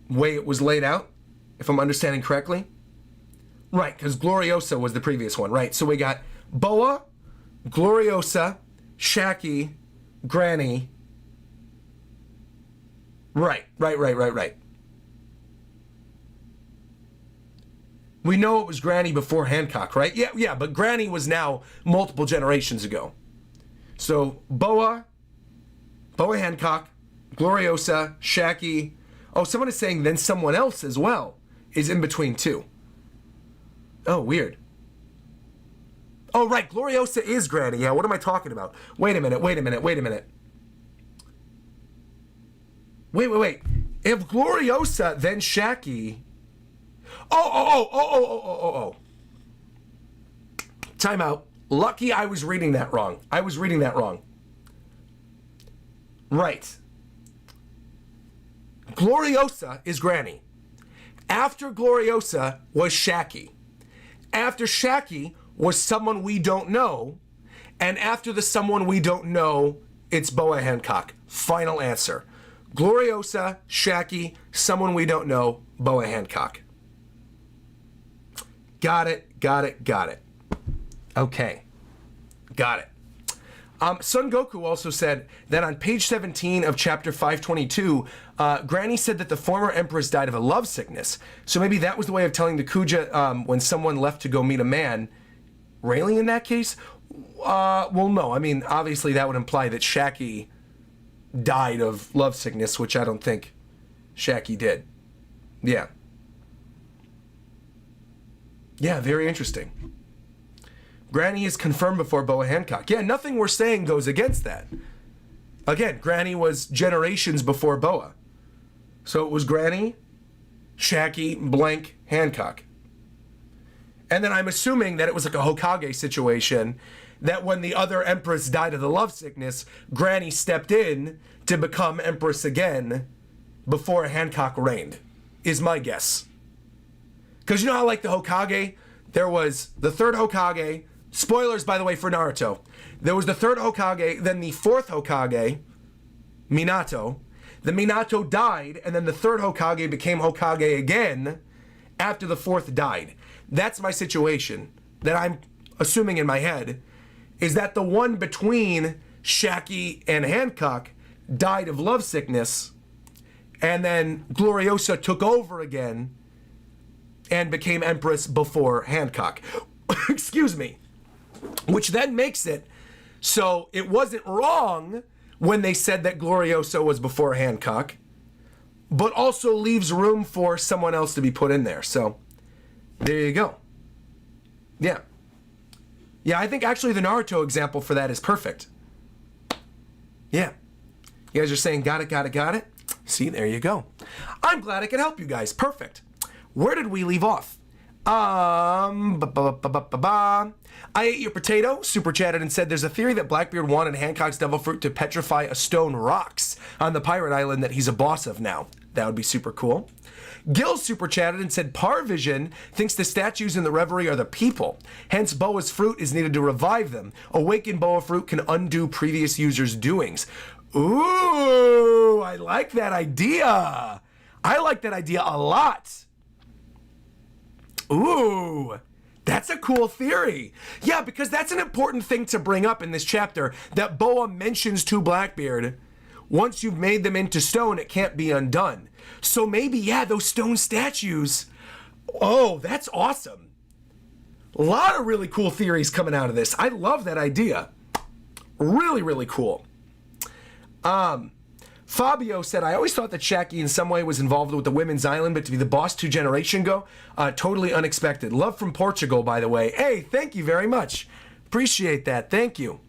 way it was laid out, if I'm understanding correctly. Right, because Gloriosa was the previous one, right? So we got Boa, Gloriosa, Shakky, Granny. Right. We know it was Granny before Hancock, right? Yeah, but Granny was now multiple generations ago. So Boa Hancock, Gloriosa, Shakky. Oh, someone is saying then someone else as well is in between too. Oh, weird. Oh, right, Gloriosa is Granny. Yeah, what am I talking about? Wait a minute. Wait. If Gloriosa, then Shakky. Oh. Time out. Lucky I was reading that wrong. Right. Gloriosa is Granny. After Gloriosa was Shakky. After Shakky was someone we don't know. And after the someone we don't know, it's Boa Hancock. Final answer. Gloriosa, Shakky, someone we don't know, Boa Hancock. Got it. Okay. Got it. Son Goku also said that on page 17 of chapter 522, Granny said that the former empress died of a love sickness. So maybe that was the way of telling the Kuja when someone left to go meet a man. Rayleigh in that case? Well, no. I mean, obviously that would imply that Shakky died of love sickness, which I don't think Shakky did. Yeah, very interesting. Granny is confirmed before Boa Hancock. Yeah, nothing we're saying goes against that. Again, Granny was generations before Boa. So it was Granny, Shakky, blank, Hancock. And then I'm assuming that it was like a Hokage situation, that when the other empress died of the love sickness, Granny stepped in to become empress again before Hancock reigned, is my guess. Because you know how like the Hokage, there was the 3rd Hokage, spoilers by the way for Naruto, there was the 3rd Hokage, then the 4th Hokage, Minato. The Minato died, and then the 3rd Hokage became Hokage again after the 4th died. That's my situation that I'm assuming in my head, is that the one between Shakky and Hancock died of love sickness, and then Gloriosa took over again and became empress before Hancock. Excuse me. Which then makes it so it wasn't wrong when they said that Gloriosa was before Hancock, but also leaves room for someone else to be put in there. So there you go. Yeah. Yeah, I think actually the Naruto example for that is perfect. Yeah. You guys are saying got it? See, there you go. I'm glad I could help you guys. Perfect. Where did we leave off? I ate your potato, super chatted and said there's a theory that Blackbeard wanted Hancock's devil fruit to petrify a stone rocks on the pirate island that he's a boss of now. That would be super cool. Gil super chatted and said Parvision thinks the statues in the reverie are the people. Hence, Boa's fruit is needed to revive them. Awakened Boa fruit can undo previous users' doings. Ooh, I like that idea. I like that idea a lot. Ooh, that's a cool theory. Yeah, because that's an important thing to bring up in this chapter that Boa mentions to Blackbeard. Once you've made them into stone, it can't be undone. So maybe, yeah, those stone statues. Oh, that's awesome. A lot of really cool theories coming out of this. I love that idea. Really, really cool. Fabio said, I always thought that Shakky in some way was involved with the women's island, but to be the boss 2 generations ago, totally unexpected. Love from Portugal, by the way. Hey, thank you very much. Appreciate that. Thank you.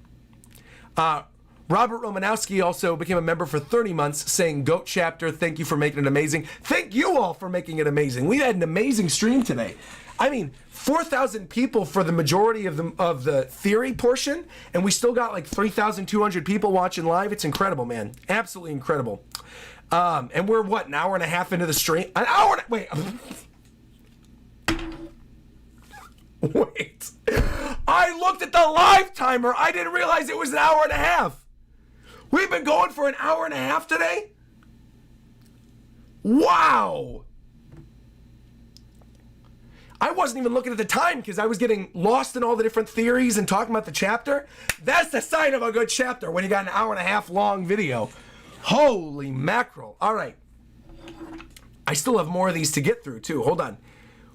Robert Romanowski also became a member for 30 months, saying, GOAT chapter, thank you for making it amazing. Thank you all for making it amazing. We had an amazing stream today. I mean, 4,000 people for the majority of the theory portion, and we still got like 3,200 people watching live. It's incredible, man. Absolutely incredible. And we're, what, an hour and a half into the stream? An hour and wait. Wait. I looked at the live timer. I didn't realize it was an hour and a half. We've been going for an hour and a half today? Wow. I wasn't even looking at the time because I was getting lost in all the different theories and talking about the chapter. That's the sign of a good chapter, when you got an hour and a half long video. Holy mackerel. All right. I still have more of these to get through, too. Hold on.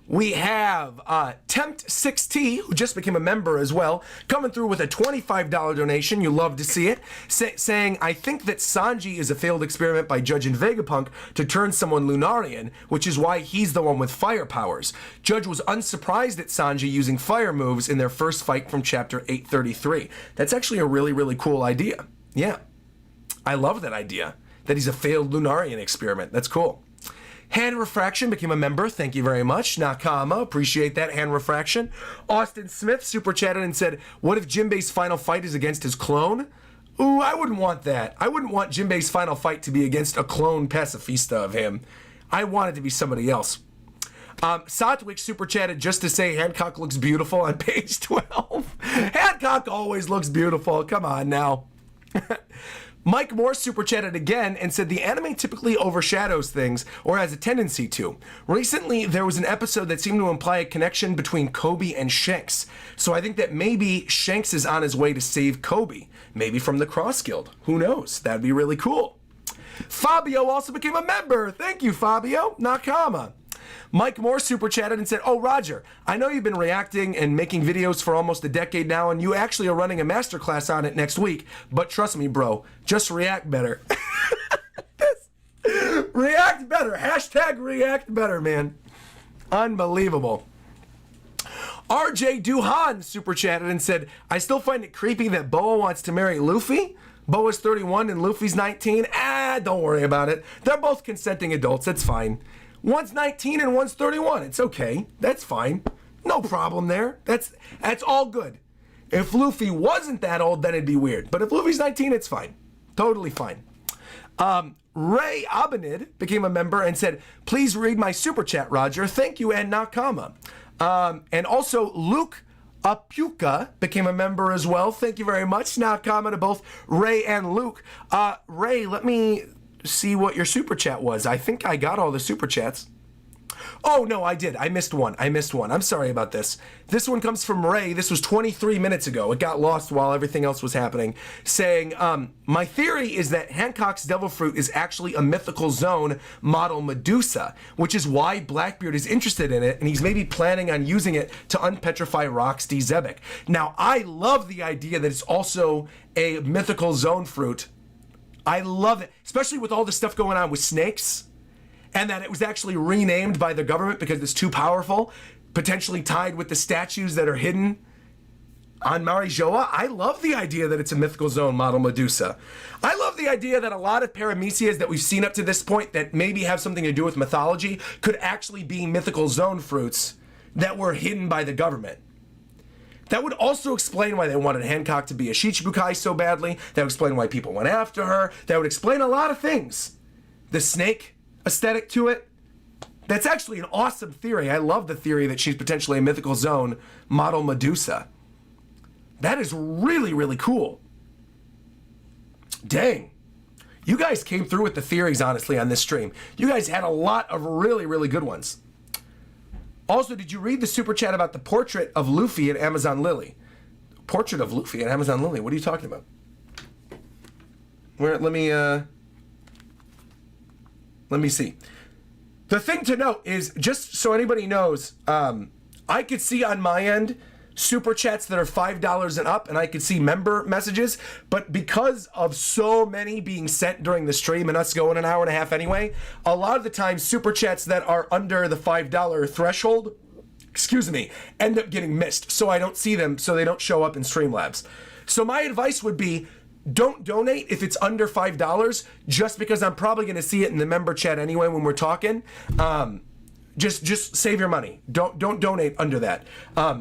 We have Tempt6T, who just became a member as well, coming through with a $25 donation. You love to see it. Saying, I think that Sanji is a failed experiment by Judge and Vegapunk to turn someone Lunarian, which is why he's the one with fire powers. Judge was unsurprised at Sanji using fire moves in their first fight from chapter 833. That's actually a really, really cool idea. Yeah. I love that idea, that he's a failed Lunarian experiment. That's cool. Hand Refraction became a member. Thank you very much. Nakama, appreciate that. Hand Refraction. Austin Smith super chatted and said, what if Jinbei's final fight is against his clone? Ooh, I wouldn't want that. I wouldn't want Jinbei's final fight to be against a clone pacifista of him. I want it to be somebody else. Satwik super chatted just to say Hancock looks beautiful on page 12. Hancock always looks beautiful. Come on now. Mike Moore super chatted again and said the anime typically overshadows things, or has a tendency to. Recently, there was an episode that seemed to imply a connection between Kobe and Shanks. So I think that maybe Shanks is on his way to save Kobe. Maybe from the Cross Guild. Who knows? That'd be really cool. Fabio also became a member. Thank you, Fabio. Nakama. Mike Moore super chatted and said, oh, Roger, I know you've been reacting and making videos for almost a decade now, and you actually are running a masterclass on it next week. But trust me, bro, just react better. React better. Hashtag react better, man. Unbelievable. RJ Duhan super chatted and said, I still find it creepy that Boa wants to marry Luffy. Boa's 31 and Luffy's 19. Don't worry about it. They're both consenting adults. That's fine. One's 19 and one's 31. It's okay. That's fine. No problem there. That's all good. If Luffy wasn't that old, then it'd be weird. But if Luffy's 19, it's fine. Totally fine. Ray Abanid became a member and said, please read my super chat, Roger. Thank you, and Nakama. And also Luke Apuka became a member as well. Thank you very much. Nakama to both Ray and Luke. Ray, let me see what your super chat was. I think I got all the super chats. Oh, no, I did. I missed one. I'm sorry about this. This one comes from Ray. This was 23 minutes ago. It got lost while everything else was happening. Saying, my theory is that Hancock's devil fruit is actually a mythical zone model Medusa, which is why Blackbeard is interested in it, and he's maybe planning on using it to unpetrify Roxy Zebek. Now, I love the idea that it's also a mythical zone fruit. I love it, especially with all the stuff going on with snakes, and that it was actually renamed by the government because it's too powerful, potentially tied with the statues that are hidden on Marijoa. I love the idea that it's a mythical zone model Medusa. I love the idea that a lot of paramecias that we've seen up to this point that maybe have something to do with mythology could actually be mythical zone fruits that were hidden by the government. That would also explain why they wanted Hancock to be a Shichibukai so badly. That would explain why people went after her. That would explain a lot of things. The snake, aesthetic to it. That's actually an awesome theory. I love the theory that she's potentially a mythical zone model Medusa. That is really, really cool. Dang. You guys came through with the theories, honestly, on this stream. You guys had a lot of really, really good ones. Also, did you read the super chat about the portrait of Luffy and Amazon Lily? Portrait of Luffy and Amazon Lily? What are you talking about? Let me see. The thing to note is, just so anybody knows, I could see on my end super chats that are $5 and up, and I could see member messages, but because of so many being sent during the stream and us going an hour and a half anyway, a lot of the time super chats that are under the $5 threshold, end up getting missed, so I don't see them, so they don't show up in Streamlabs. So my advice would be, don't donate if it's under $5, just because I'm probably going to see it in the member chat anyway when we're talking. Just save your money. Don't donate under that,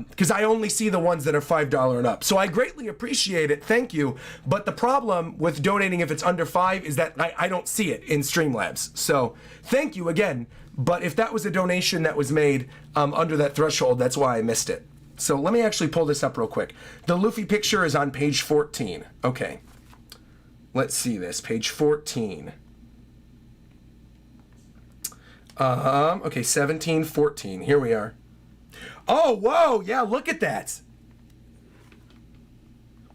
because I only see the ones that are $5 and up. So I greatly appreciate it. Thank you. But the problem with donating if it's under $5 is that I don't see it in Streamlabs. So thank you again. But if that was a donation that was made under that threshold, that's why I missed it. So let me actually pull this up real quick. The Luffy picture is on page 14. Okay. Let's see this. Page 14. Okay, 17, 14. Here we are. Oh, whoa, yeah, look at that.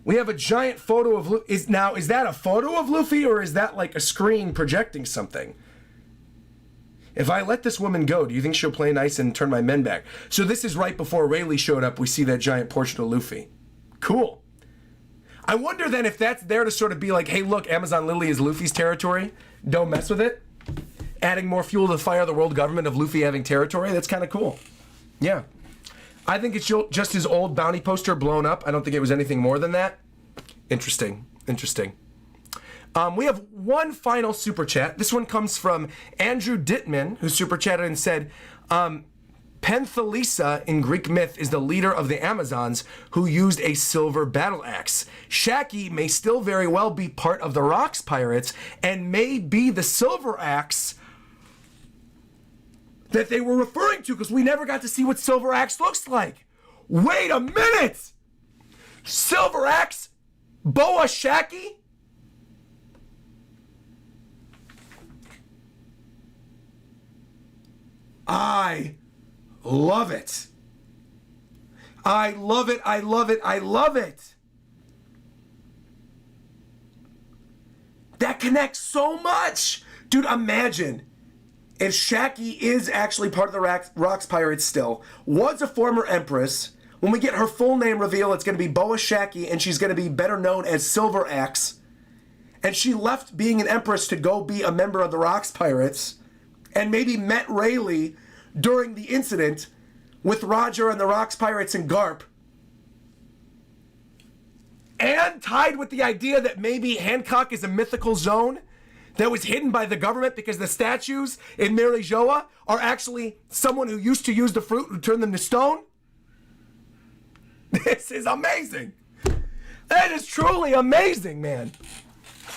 We have a giant photo of Luffy. Is that a photo of Luffy, or is that like a screen projecting something? If I let this woman go, do you think she'll play nice and turn my men back? So this is right before Rayleigh showed up. We see that giant portrait of Luffy. Cool. I wonder then if that's there to sort of be like, hey, look, Amazon Lily is Luffy's territory. Don't mess with it. Adding more fuel to the fire of the world government of Luffy having territory. That's kind of cool. Yeah. I think it's just his old bounty poster blown up. I don't think it was anything more than that. Interesting. We have one final super chat. This one comes from Andrew Dittman, who super chatted and said, Penthalisa in Greek myth is the leader of the Amazons who used a silver battle axe. Shakky may still very well be part of the Rocks Pirates and may be the silver axe that they were referring to, because we never got to see what silver axe looks like. Wait a minute! Silver axe? Boa Shakky? I love it. I love it. I love it. I love it. That connects so much. Dude, imagine if Shakky is actually part of the Rocks Pirates still, was a former empress. When we get her full name reveal, it's going to be Boa Shakky, and she's going to be better known as Silver Axe. And she left being an empress to go be a member of the Rocks Pirates, and maybe met Rayleigh during the incident with Roger and the Rocks Pirates and Garp. And tied with the idea that maybe Hancock is a mythical zone that was hidden by the government because the statues in Marijoa are actually someone who used to use the fruit who turned them to stone. This is amazing. That is truly amazing, man.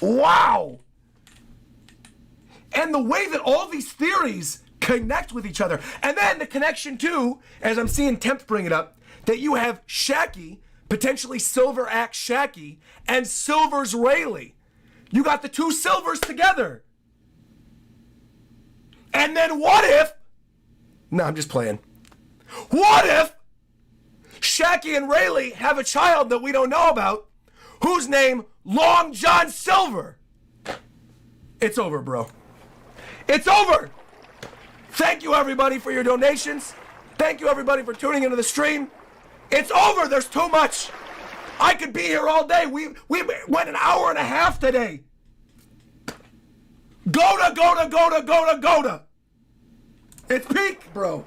Wow. And the way that all these theories connect with each other. And then the connection too, as I'm seeing Temp bring it up, that you have Shakky, potentially Silver Axe Shakky, and Silver's Rayleigh. You got the two Silvers together. And then what if... No, I'm just playing. What if Shakky and Rayleigh have a child that we don't know about, whose name Long John Silver? It's over, bro. It's over. Thank you, everybody, for your donations. Thank you, everybody, for tuning into the stream. It's over. There's too much. I could be here all day. We went an hour and a half today. Goda. It's peak, bro.